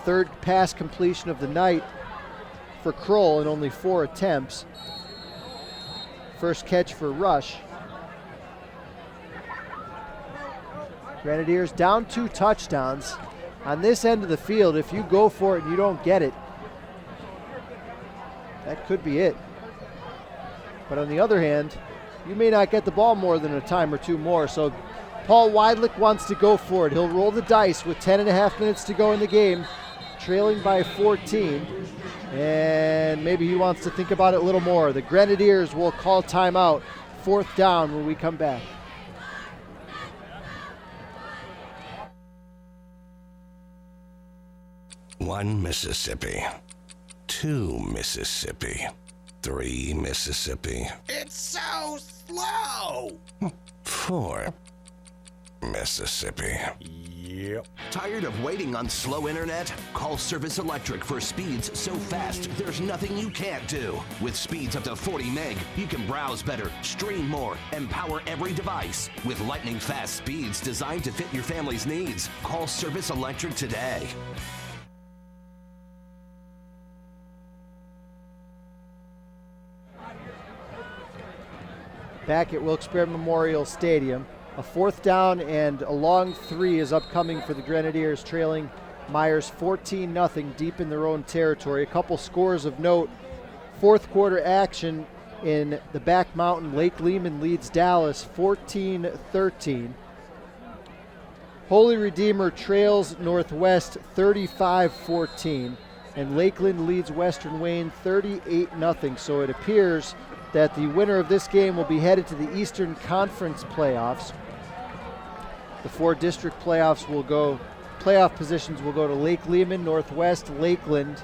Third pass completion of the night for Kroll in only 4 attempts. First catch for Rush. Grenadiers down 2 touchdowns. On this end of the field, if you go for it and you don't get it, that could be it. But on the other hand, you may not get the ball more than a time or two more. So Paul Weidlich wants to go for it. He'll roll the dice with 10.5 minutes to go in the game, trailing by 14. And maybe he wants to think about it a little more. The Grenadiers will call timeout. 4th down when we come back. One Mississippi, 2 Mississippi, 3 Mississippi, It's so slow. 4 Mississippi. Yep. Tired of waiting on slow internet? Call Service Electric for speeds so fast there's nothing you can't do. With speeds up to 40 meg, you can browse better, stream more, and power every device. With lightning fast speeds designed to fit your family's needs. Call Service Electric today. Back at Wilkes-Barre Memorial Stadium. A 4th down and a long 3 is upcoming for the Grenadiers, trailing Meyers 14-0 deep in their own territory. A couple scores of note. 4th quarter action in the Back Mountain. Lake Lehman leads Dallas 14-13. Holy Redeemer trails Northwest 35-14. And Lakeland leads Western Wayne 38-0. So it appears that the winner of this game will be headed to the Eastern Conference playoffs. The 4 district playoff positions will go to Lake Lehman, Northwest, Lakeland,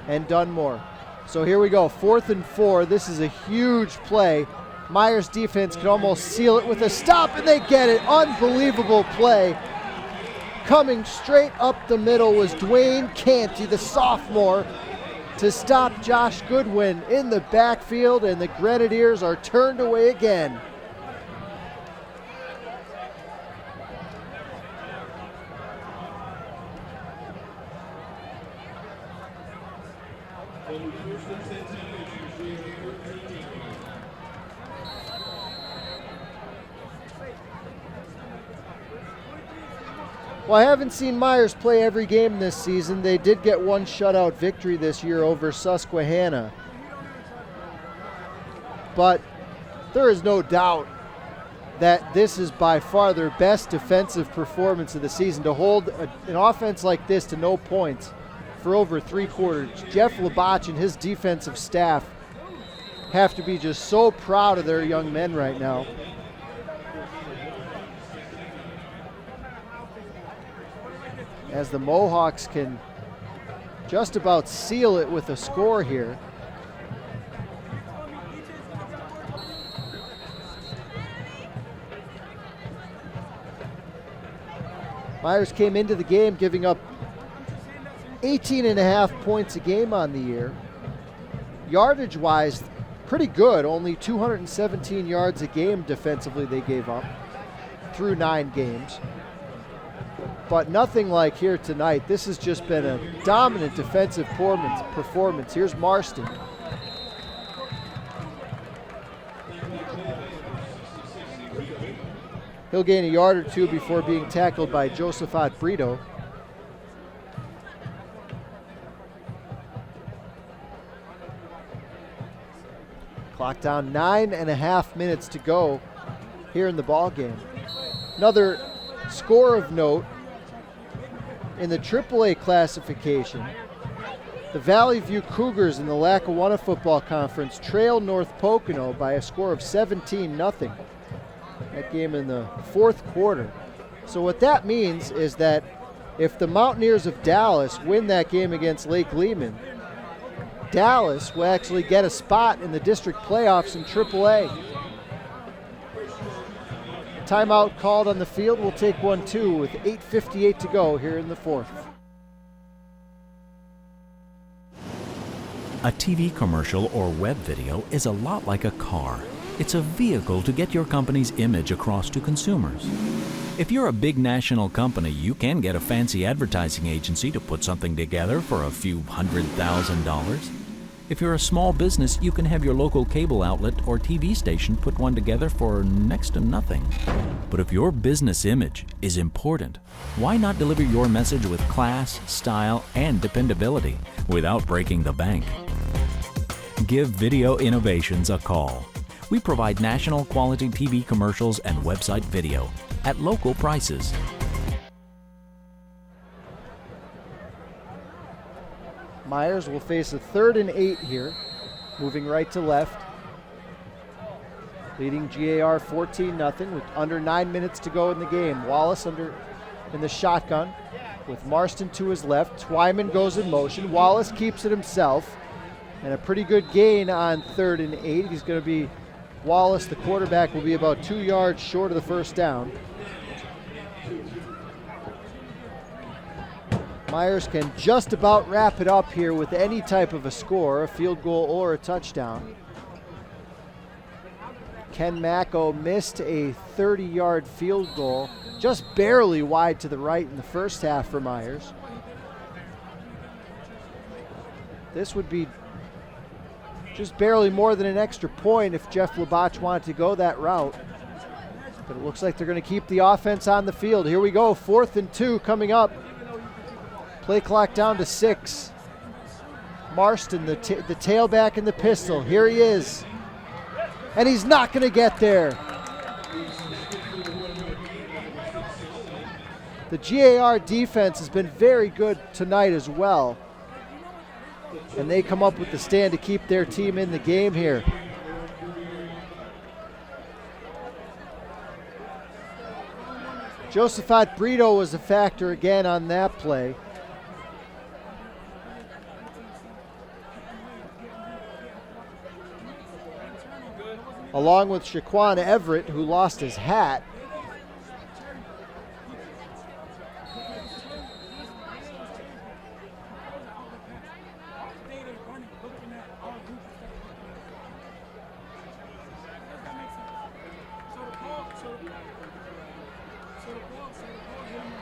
and Dunmore. So here we go, 4th and 4. This is a huge play. Meyers defense could almost seal it with a stop, and they get it. Unbelievable play. Coming straight up the middle was Dwayne Canty, the sophomore, to stop Josh Goodwin in the backfield, and the Grenadiers are turned away again. Well, I haven't seen Meyers play every game this season. They did get one shutout victory this year over Susquehanna. But there is no doubt that this is by far their best defensive performance of the season. To hold an offense like this to no points for over 3 quarters, Jeff Labatch and his defensive staff have to be just so proud of their young men right now. As the Mohawks can just about seal it with a score here. Meyers came into the game giving up 18.5 points a game on the year. Yardage-wise, pretty good. Only 217 yards a game defensively they gave up through 9 games. But nothing like here tonight. This has just been a dominant defensive performance. Here's Marston. He'll gain a yard or two before being tackled by Josephat Brito. Clock down, 9.5 minutes to go here in the ball game. Another score of note in the AAA classification. The Valley View Cougars in the Lackawanna Football Conference trail North Pocono by a score of 17-0. That game in the 4th quarter. So what that means is that if the Mountaineers of Dallas win that game against Lake Lehman, Dallas will actually get a spot in the district playoffs in AAA. Timeout called on the field. We'll take one too with 8:58 to go here in the 4th. A TV commercial or web video is a lot like a car. It's a vehicle to get your company's image across to consumers. If you're a big national company, you can get a fancy advertising agency to put something together for a few $100,000. If you're a small business, you can have your local cable outlet or TV station put one together for next to nothing. But if your business image is important, why not deliver your message with class, style, and dependability without breaking the bank? Give Video Innovations a call. We provide national quality TV commercials and website video at local prices. Meyers will face a 3rd and 8 here, moving right to left. Leading GAR 14-0 with under 9 minutes to go in the game. Wallace in the shotgun with Marston to his left. Twyman goes in motion. Wallace keeps it himself. And a pretty good gain on 3rd and 8. He's going to be Wallace, the quarterback, will be about 2 yards short of the first down. Meyers can just about wrap it up here with any type of a score, a field goal or a touchdown. Ken Macko missed a 30-yard field goal, just barely wide to the right in the first half for Meyers. This would be just barely more than an extra point if Jeff Labatch wanted to go that route. But it looks like they're going to keep the offense on the field. Here we go, 4th and 2 coming up. Play clock down to 6. Marston, the tailback in the pistol. Here he is. And he's not going to get there. The GAR defense has been very good tonight as well. And they come up with the stand to keep their team in the game here. Josephat Brito was a factor again on that play. Along with Shaquan Everett, who lost his hat.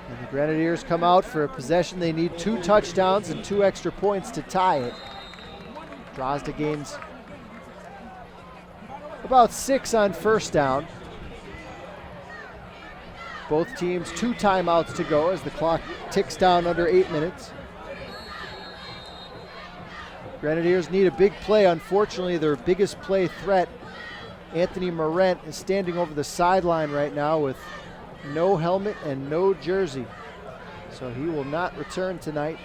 And the Grenadiers come out for a possession. They need 2 touchdowns and 2 extra points to tie it. Drozda gains about 6 on first down. Both teams 2 timeouts to go as the clock ticks down under 8 minutes. Grenadiers need a big play. Unfortunately, their biggest play threat Anthony Morent is standing over the sideline right now with no helmet and no jersey, so he will not return tonight.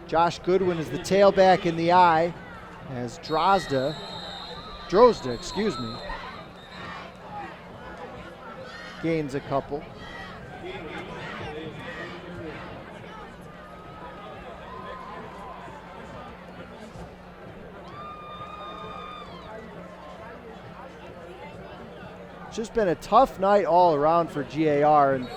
Josh Goodwin is the tailback in the eye as Drozda, gains a couple. It's just been a tough night all around for GAR, and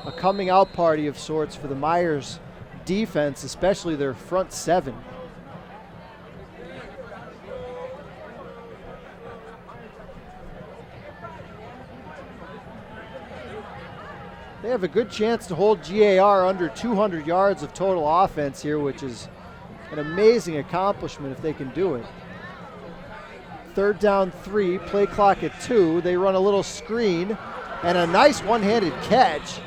a coming out party of sorts for the Meyers defense, especially their front seven. They have a good chance to hold GAR under 200 yards of total offense here, which is an amazing accomplishment if they can do it. 3rd down 3, play clock at 2. They run a little screen, and a nice one-handed catch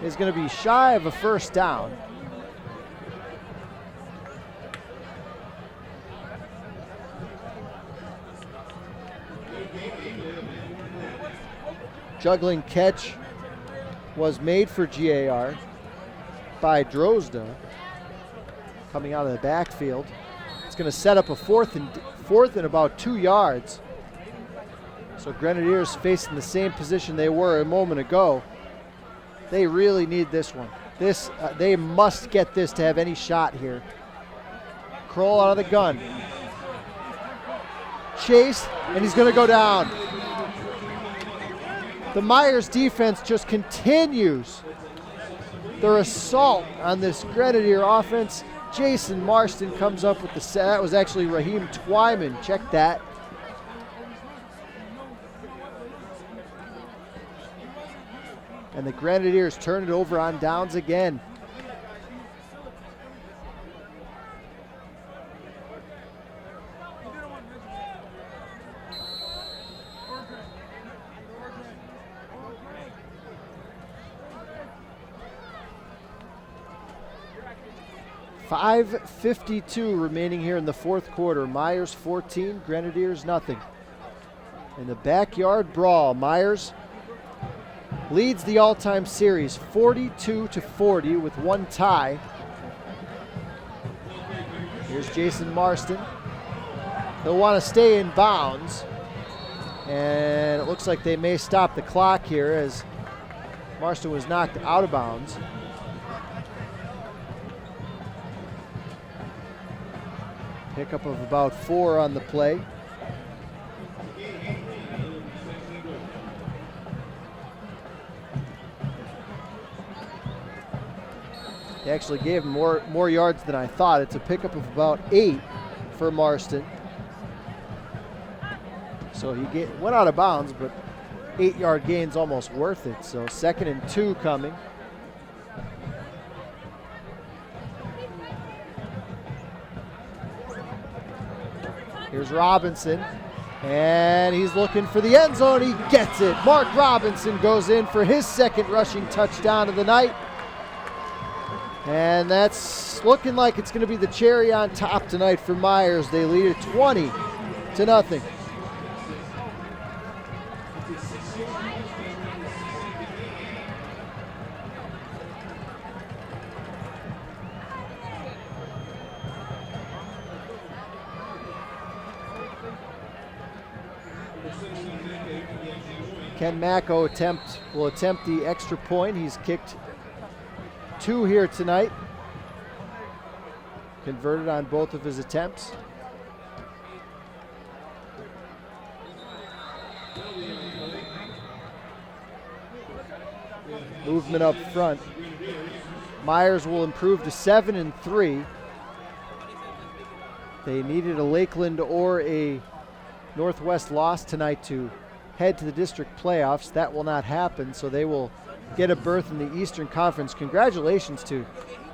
is going to be shy of a first down. Juggling catch was made for GAR by Drozda coming out of the backfield. It's going to set up a fourth and about 2 yards. So Grenadiers facing the same position they were a moment ago. They really need this one. They must get this to have any shot here. Kroll out of the gun. Chase, and he's going to go down. The Meyers defense just continues their assault on this Grenadier offense. Jason Marston comes up with the that was actually Raheem Twyman. Check that. And the Grenadiers turn it over on downs again. .5:52 remaining here in the fourth quarter. Meyers 14, Grenadiers nothing. In the backyard brawl, Meyers leads the all-time series 42-40 with one tie. Here's Jason Marston. He'll want to stay in bounds. And it looks like they may stop the clock here as Marston was knocked out of bounds. Pickup of about 4 on the play. They actually gave him more yards than I thought. It's a pickup of about 8 for Marston. So he went out of bounds, but 8-yard gain's almost worth it. So 2nd and 2 coming. Here's Robinson, and he's looking for the end zone. He gets it. Mark Robinson goes in for his 2nd rushing touchdown of the night. And that's looking like it's going to be the cherry on top tonight for Meyers. They lead it 20-0. Ken Macko will attempt the extra point. He's kicked 2 here tonight. Converted on both of his attempts. Movement up front. Meyers will improve to 7-3. They needed a Lakeland or a Northwest loss tonight to head to the district playoffs. That will not happen, so they will get a berth in the Eastern Conference. Congratulations to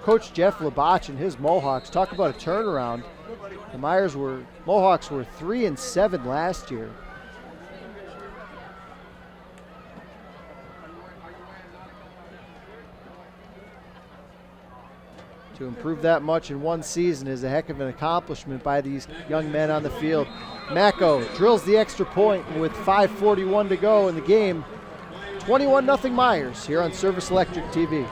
Coach Jeff Labach and his Mohawks. Talk about a turnaround. The Mohawks were 3-7 last year. To improve that much in one season is a heck of an accomplishment by these young men on the field. Mako drills the extra point with 5:41 to go in the game. 21-0 Meyers here on Service Electric TV.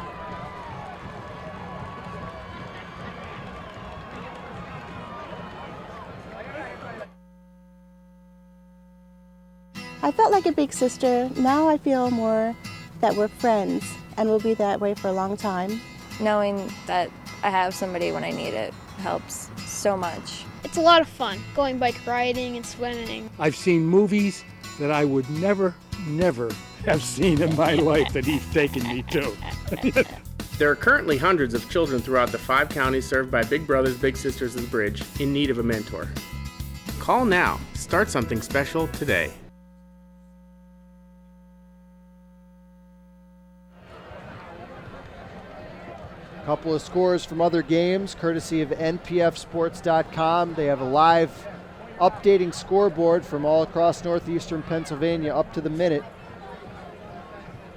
I felt like a big sister. Now I feel more that we're friends and will be that way for a long time. Knowing that I have somebody when I need it helps so much. It's a lot of fun, going bike riding and swimming. I've seen movies that I would never have seen in my life that he's taken me to. There are currently hundreds of children throughout the 5 counties served by Big Brothers Big Sisters of the Bridge in need of a mentor. Call now. Start something special today. Couple of scores from other games, courtesy of npfsports.com. They have a live updating scoreboard from all across northeastern Pennsylvania up to the minute.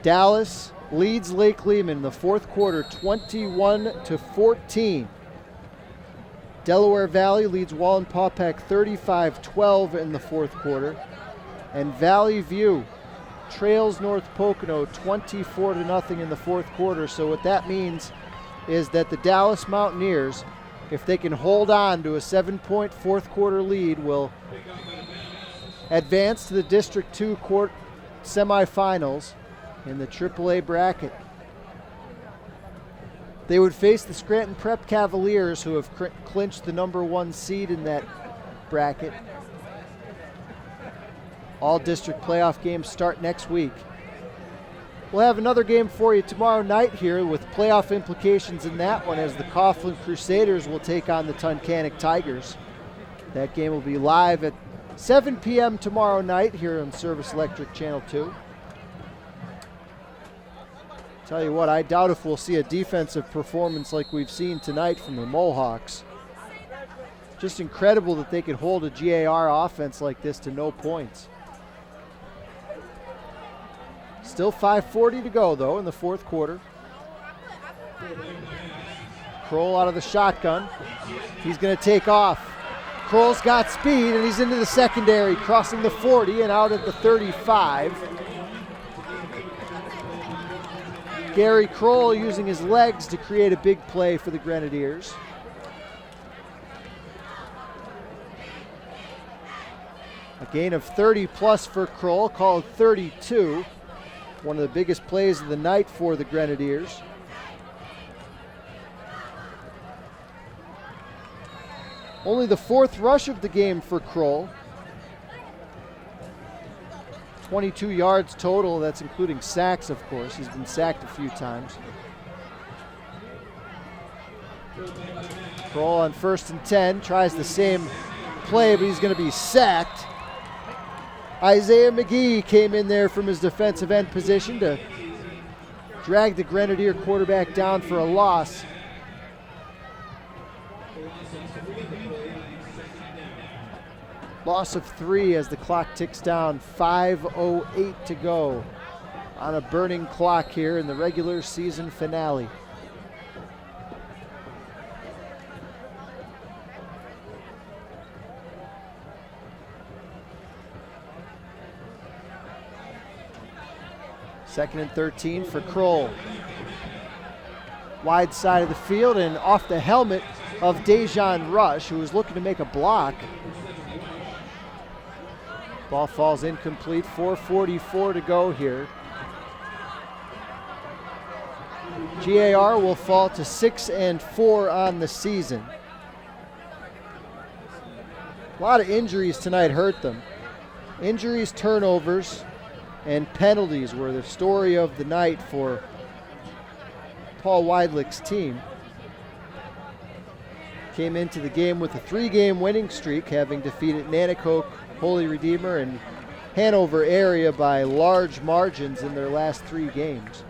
Dallas leads Lake Lehman in the fourth quarter 21-14. Delaware Valley leads Wallenpaupack 35-12 in the fourth quarter. And Valley View trails North Pocono 24-0 in the fourth quarter. So what that means is that the Dallas Mountaineers, if they can hold on to a 7-point fourth quarter lead, will advance to the District 2 semifinals in the AAA bracket. They would face the Scranton Prep Cavaliers, who have clinched the #1 seed in that bracket. All district playoff games start next week. We'll have another game for you tomorrow night here with playoff implications in that one, as the Coughlin Crusaders will take on the Tunkhannock Tigers. That game will be live at 7 p.m. tomorrow night here on Service Electric Channel 2. Tell you what, I doubt if we'll see a defensive performance like we've seen tonight from the Mohawks. Just incredible that they could hold a GAR offense like this to no points. Still 5:40 to go, though, in the fourth quarter. Kroll out of the shotgun. He's going to take off. Kroll's got speed, and he's into the secondary, crossing the 40 and out at the 35. Gary Kroll using his legs to create a big play for the Grenadiers. A gain of 30-plus for Kroll, called 32. One of the biggest plays of the night for the Grenadiers. Only the fourth rush of the game for Kroll. 22 yards total, that's including sacks, of course. He's been sacked a few times. Kroll on 1st and 10, tries the same play, but he's going to be sacked. Isaiah McGee came in there from his defensive end position to drag the Grenadier quarterback down for a loss. Loss of 3 as the clock ticks down. 5:08 to go on a burning clock here in the regular season finale. Second and 13 for Kroll. Wide side of the field and off the helmet of Dejan Rush, who was looking to make a block. Ball falls incomplete. 4:44 to go here. GAR will fall to 6-4 on the season. A lot of injuries tonight hurt them. Injuries, turnovers, and penalties were the story of the night for Paul Weidlich's team. Came into the game with a 3-game winning streak, having defeated Nanticoke, Holy Redeemer, and Hanover area by large margins in their last 3 games.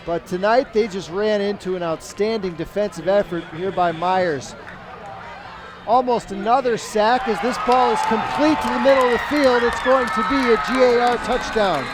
But tonight they just ran into an outstanding defensive effort here by Meyers. Almost another sack as this ball is complete to the middle of the field. It's going to be a GAR touchdown.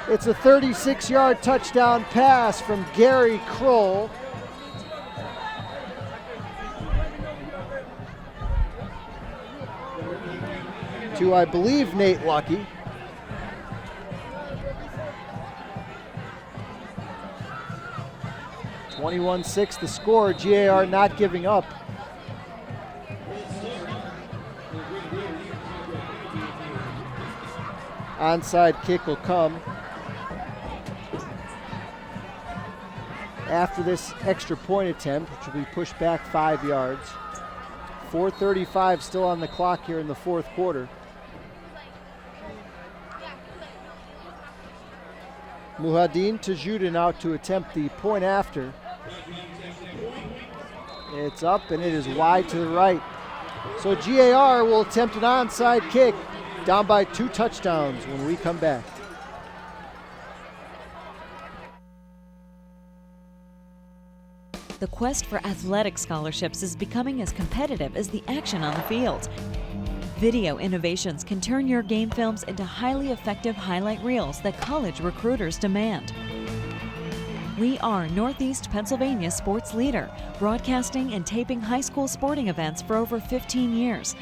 It's a 36-yard touchdown pass from Gary Kroll. To, I believe, Nate Lucky. (21-6) the score. GAR not giving up. Onside kick will come after this extra point attempt, which will be pushed back 5 yards. 4:35 still on the clock here in the fourth quarter. Muhadin Tajudin out to attempt the point after. It's up and it is wide to the right. So GAR will attempt an onside kick, down by 2 touchdowns when we come back. The quest for athletic scholarships is becoming as competitive as the action on the field. Video Innovations can turn your game films into highly effective highlight reels that college recruiters demand. We are Northeast Pennsylvania's sports leader, broadcasting and taping high school sporting events for over 15 years.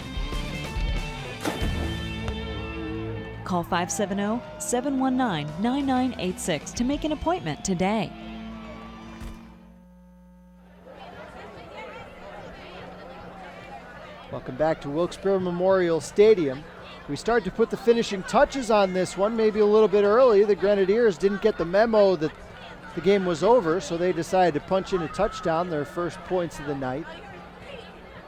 Call 570-719-9986 to make an appointment today. Welcome back to Wilkes-Barre Memorial Stadium. We start to put the finishing touches on this one, maybe a little bit early. The Grenadiers didn't get the memo that the game was over, so they decided to punch in a touchdown, their first points of the night.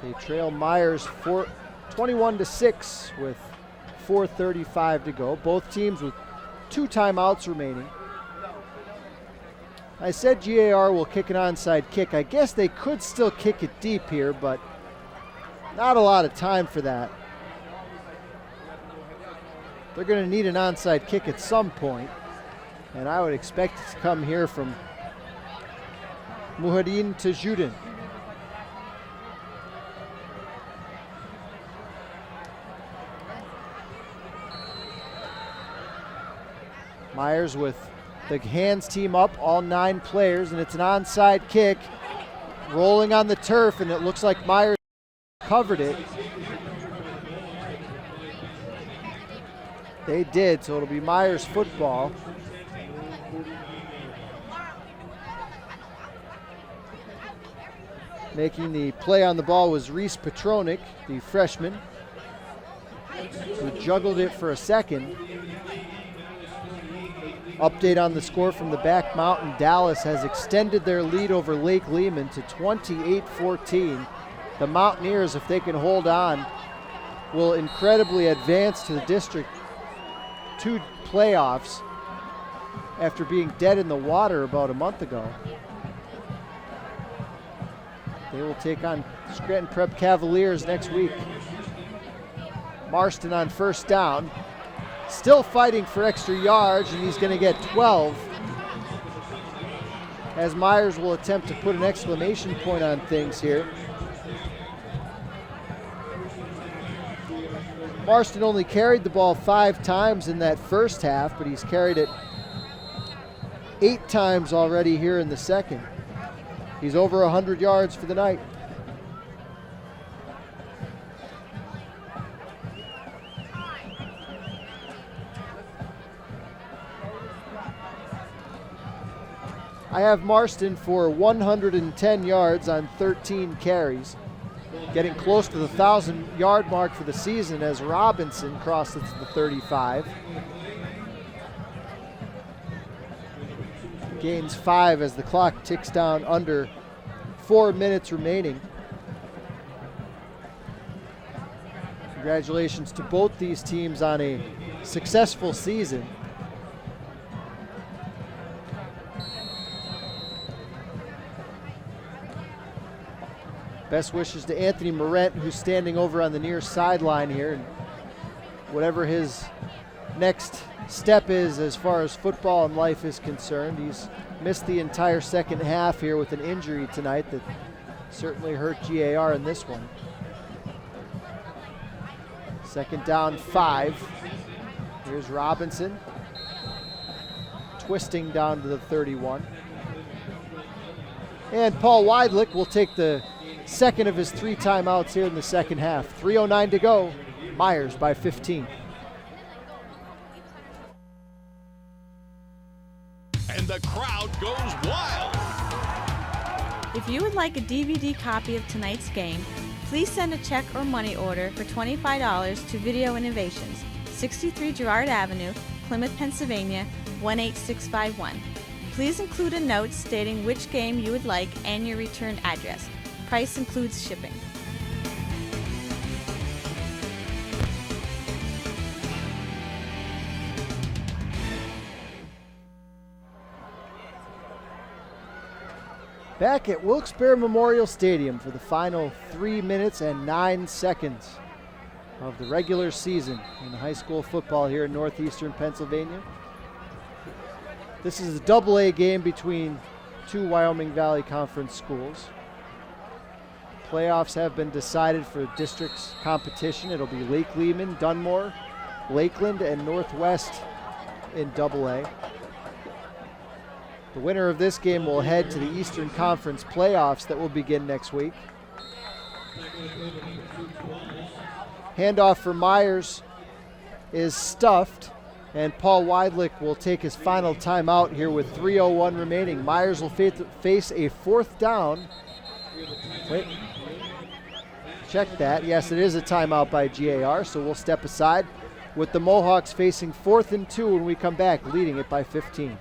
They trail Meyers 21-6 with 4:35 to go. Both teams with 2 timeouts remaining. I said GAR will kick an onside kick. I guess they could still kick it deep here, but not a lot of time for that. They're going to need an onside kick at some point, and I would expect it to come here from Muhadin Tajudin. Meyers with the hands team up, all 9 players, and it's an onside kick. Rolling on the turf, and it looks like Meyers covered it. They did, so it'll be Meyers football. Making the play on the ball was Reese Petronic, the freshman, who juggled it for a second. Update on the score from the back mountain. Dallas has extended their lead over Lake Lehman to 28-14. The Mountaineers, if they can hold on, will incredibly advance to the District 2 playoffs after being dead in the water about a month ago. They will take on Scranton Prep Cavaliers next week. Marston on first down. Still fighting for extra yards, and he's going to get 12. As Meyers will attempt to put an exclamation point on things here. Marston only carried the ball 5 times in that first half, but he's carried it 8 times already here in the second. He's over 100 yards for the night. I have Marston for 110 yards on 13 carries. Getting close to the 1,000-yard mark for the season as Robinson crosses the 35. Gains 5 as the clock ticks down under 4 minutes remaining. Congratulations to both these teams on a successful season. Best wishes to Anthony Morent, who's standing over on the near sideline here. And whatever his next step is as far as football and life is concerned, he's missed the entire second half here with an injury tonight that certainly hurt GAR in this one. Second down, 5. Here's Robinson. twisting down to the 31. And Paul Weidlich will take the second of his 3 timeouts here in the second half. 3:09 to go. Meyers by 15. And the crowd goes wild. If you would like a DVD copy of tonight's game, please send a check or money order for $25 to Video Innovations, 63 Girard Avenue, Plymouth, Pennsylvania, 18651. Please include a note stating which game you would like and your return address. Price includes shipping. Back at Wilkes-Barre Memorial Stadium for the final 3 minutes and 9 seconds of the regular season in high school football here in northeastern Pennsylvania. This is a double-A game between 2 Wyoming Valley Conference schools. Playoffs have been decided for districts competition. It'll be Lake Lehman, Dunmore, Lakeland, and Northwest in double-A. The winner of this game will head to the Eastern Conference playoffs that will begin next week. Handoff for Meyers is stuffed, and Paul Weidlich will take his final timeout here with 3:01 remaining. Meyers will face a 4th down. Wait, check that. Yes, it is a timeout by GAR, so we'll step aside with the Mohawks facing 4th and 2 when we come back, leading it by 15.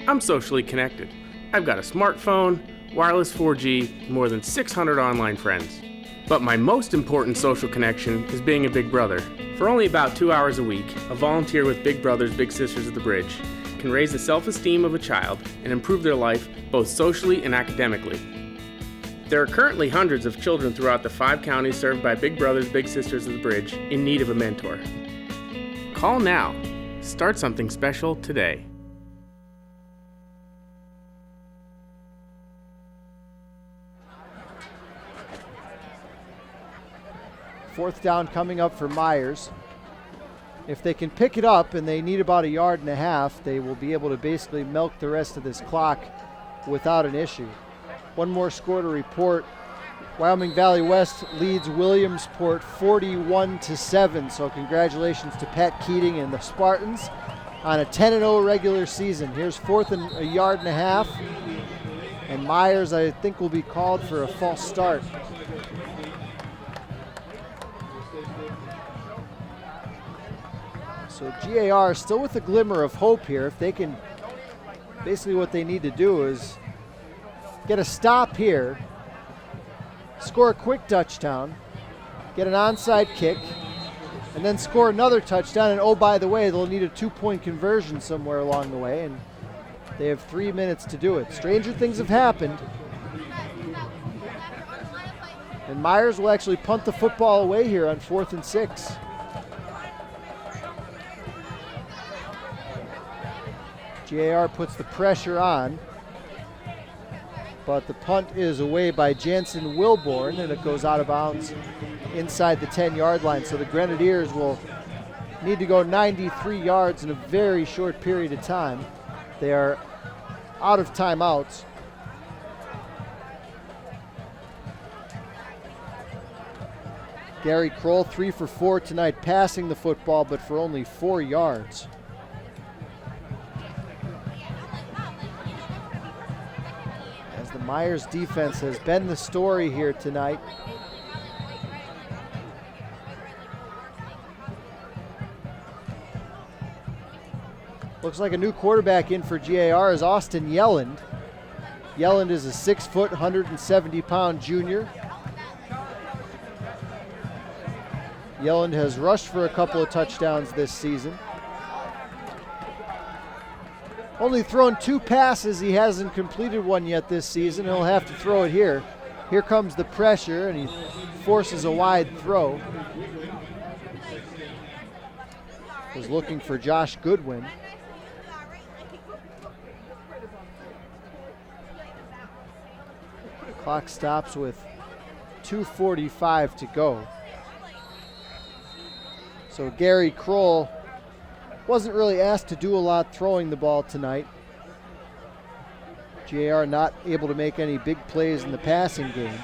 I'm socially connected. I've got a smartphone, wireless 4G, more than 600 online friends. But my most important social connection is being a big brother. For only about 2 hours a week, a volunteer with Big Brothers Big Sisters of the Bridge can raise the self-esteem of a child and improve their life both socially and academically. There are currently hundreds of children throughout the 5 counties served by Big Brothers Big Sisters of the Bridge in need of a mentor. Call now. Start something special today. Fourth down coming up for Meyers. If they can pick it up, and they need about 1.5 yards, they will be able to basically milk the rest of this clock without an issue. One more score to report. Wyoming Valley West leads Williamsport 41-7. So congratulations to Pat Keating and the Spartans on a 10-0 regular season. Here's 4th and 1.5 yards. And Meyers, I think, will be called for a false start. So GAR still with a glimmer of hope here. If they can, basically what they need to do is get a stop here, score a quick touchdown, get an onside kick, and then score another touchdown. And oh, by the way, they'll need a 2-point conversion somewhere along the way, and they have 3 minutes to do it. Stranger things have happened. And Meyers will actually punt the football away here on 4th and 6. GAR puts the pressure on, but the punt is away by Jansen Wilborn, and it goes out of bounds inside the 10-yard line. So the Grenadiers will need to go 93 yards in a very short period of time. They are out of timeouts. Gary Kroll 3 for 4 tonight, passing the football, but for only 4 yards. The Meyers defense has been the story here tonight. Looks like a new quarterback in for GAR is Austin Yelland. Yelland is a 6 foot, 170-pound junior. Yelland has rushed for a couple of touchdowns this season. Only thrown 2 passes. He hasn't completed one yet this season. He'll have to throw it here. Here comes the pressure, and he forces a wide throw. Was looking for Josh Goodwin. Clock stops with 2:45 to go. So Gary Kroll wasn't really asked to do a lot throwing the ball tonight. GAR not able to make any big plays in the passing game.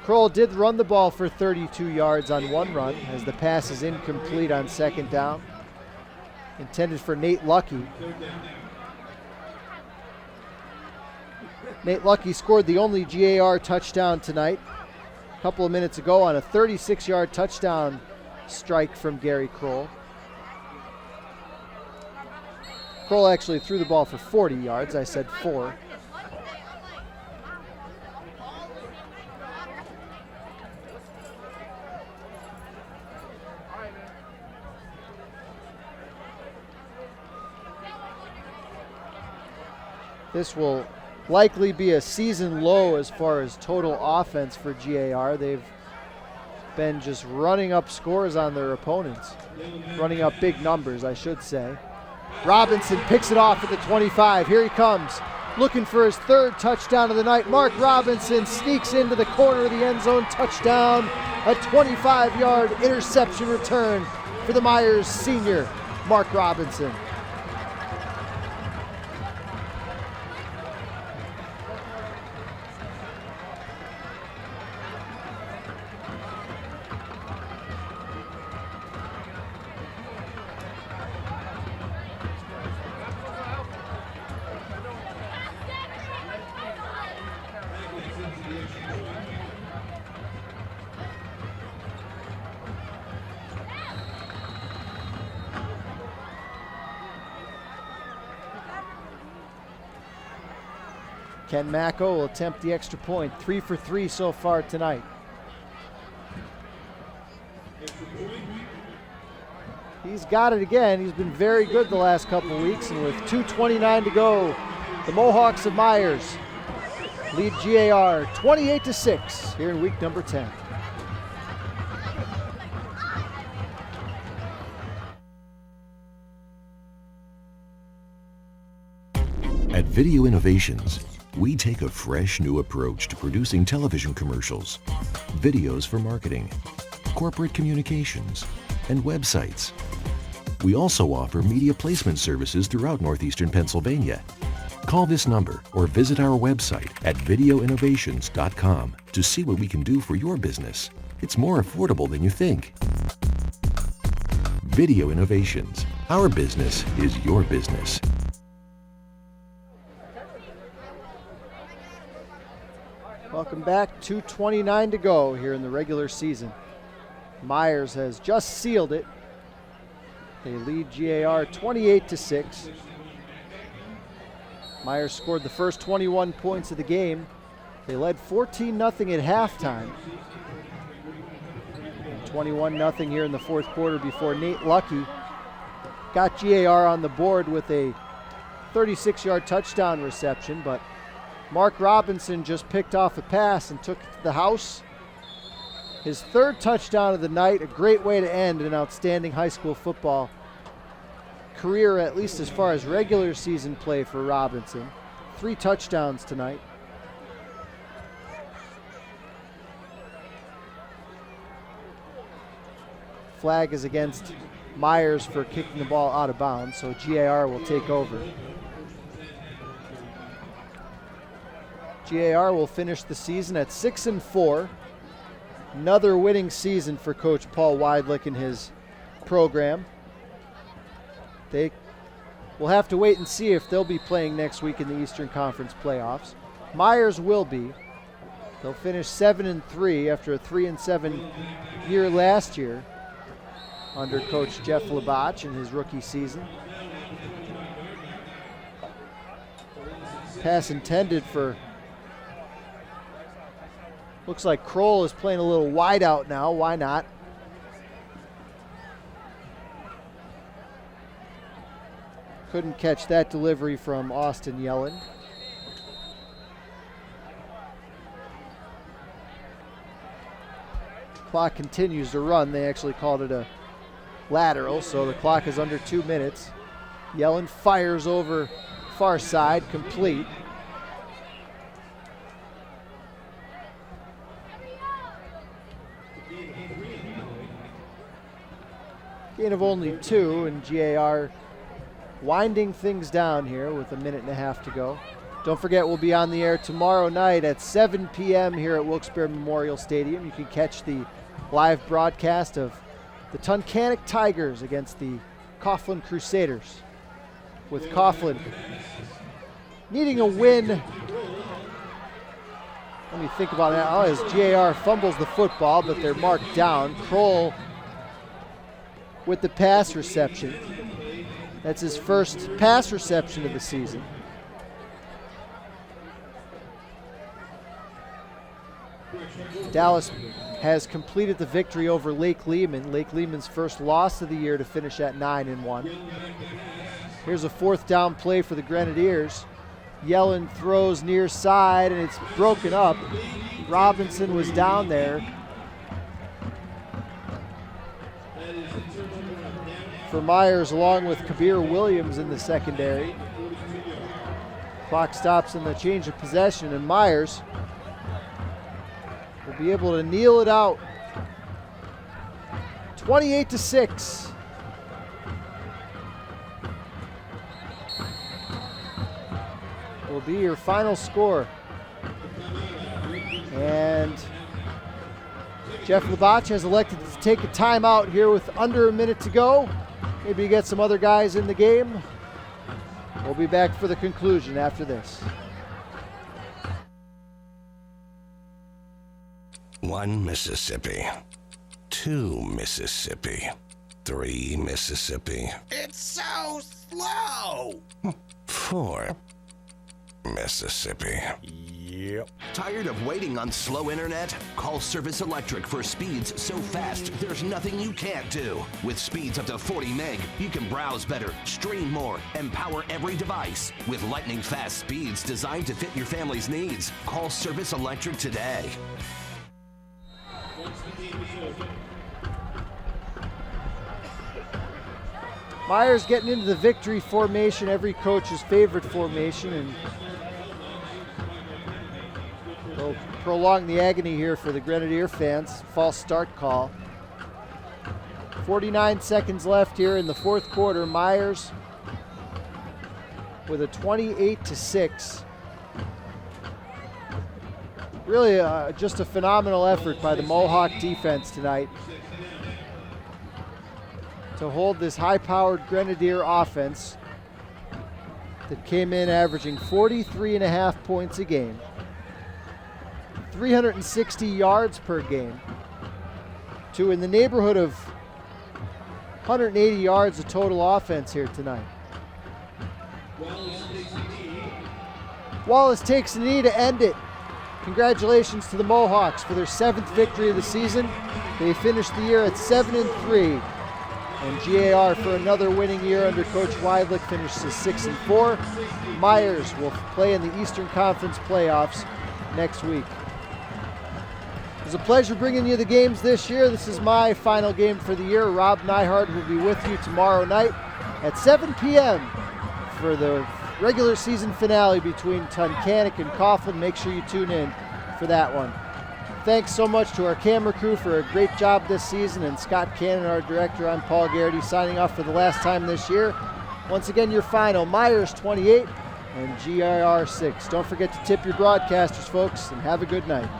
Kroll did run the ball for 32 yards on one run as the pass is incomplete on second down. Intended for Nate Lucky. Nate Lucky scored the only GAR touchdown tonight a couple of minutes ago on a 36-yard touchdown strike from Gary Kroll. Kroll actually threw the ball for 40 yards. I said 4. This will likely be a season low as far as total offense for GAR. They've been just running up scores on their opponents. Running up big numbers, I should say. Robinson picks it off at the 25. Here he comes, looking for his 3rd touchdown of the night. Mark Robinson sneaks into the corner of the end zone, touchdown. A 25-yard interception return for the Meyers senior, Mark Robinson. Ken Macko will attempt the extra point. 3 for 3 so far tonight. He's got it again. He's been very good the last couple weeks, and with 2:29 to go, the Mohawks of Meyers lead GAR 28-6 here in week number 10. At Video Innovations, we take a fresh new approach to producing television commercials, videos for marketing, corporate communications, and websites. We also offer media placement services throughout northeastern Pennsylvania. Call this number or visit our website at videoinnovations.com to see what we can do for your business. It's more affordable than you think. Video Innovations. Our business is your business. Welcome back. 2:29 to go here in the regular season. Meyers has just sealed it. They lead GAR 28-6. Meyers scored the first 21 points of the game. They led 14-0 at halftime. 21-0 here in the fourth quarter before Nate Lucky got GAR on the board with a 36-yard touchdown reception, but Mark Robinson just picked off a pass and took it to the house. His 3rd touchdown of the night, a great way to end an outstanding high school football career, at least as far as regular season play for Robinson. 3 touchdowns tonight. Flag is against Meyers for kicking the ball out of bounds, so GAR will take over. GAR will finish the season at 6-4. Another winning season for Coach Paul Weidlich and his program. They will have to wait and see if they'll be playing next week in the Eastern Conference playoffs. Meyers will be. They'll finish 7-3 after a 3-7 year last year under Coach Jeff Labach in his rookie season. Pass intended for, looks like Kroll is playing a little wide out now. Why not? Couldn't catch that delivery from Austin Yellen. Clock continues to run. They actually called it a lateral, so the clock is under 2 minutes. Yellen fires over far side, complete. Gain of only 2, and GAR winding things down here with a minute and a half to go. Don't forget, we'll be on the air tomorrow night at 7 p.m. here at Wilkes-Barre Memorial Stadium. You can catch the live broadcast of the Tunkhannock Tigers against the Coughlin Crusaders, with Coughlin needing a win. Let me think about that. Oh, as GAR fumbles the football, but they're marked down. Kroll with the pass reception. That's his first pass reception of the season. Dallas has completed the victory over Lake Lehman. Lake Lehman's first loss of the year to finish at 9-1. Here's a 4th down play for the Grenadiers. Yellen throws near side, and it's broken up. Robinson was down there. For Meyers, along with Kabir Williams in the secondary. Clock stops in the change of possession, and Meyers will be able to kneel it out. 28-6. Will be your final score. And Jeff Labach has elected to take a timeout here with under a minute to go. Maybe get some other guys in the game. We'll be back for the conclusion after this. 1 Mississippi, 2 Mississippi, 3 Mississippi, It's so slow. 4 Mississippi. Yep. Tired of waiting on slow internet? Call Service Electric for speeds so fast there's nothing you can't do. With speeds up to 40 meg, you can browse better, stream more, and power every device. With lightning fast speeds designed to fit your family's needs. Call Service Electric today. Meyers getting into the victory formation, every coach's favorite formation, and they'll prolong the agony here for the Grenadier fans. False start call. 49 seconds left here in the 4th quarter. Meyers with a 28-6. Really just a phenomenal effort by the Mohawk defense tonight to hold this high-powered Grenadier offense that came in averaging 43.5 points a game, 360 yards per game, to in the neighborhood of 180 yards of total offense here tonight. Wallace takes the knee to end it. Congratulations to the Mohawks for their 7th victory of the season. They finished the year at 7-3. And GAR for another winning year under Coach Weidlich finishes 6-4. Meyers will play in the Eastern Conference playoffs next week. It was a pleasure bringing you the games this year. This is my final game for the year. Rob Neihart will be with you tomorrow night at 7 p.m. for the regular season finale between Tunkhannock and Coughlin. Make sure you tune in for that one. Thanks so much to our camera crew for a great job this season, and Scott Cannon, our director. I'm Paul Garrity, signing off for the last time this year. Once again, your final, Meyers 28 and GAR 6. Don't forget to tip your broadcasters, folks, and have a good night.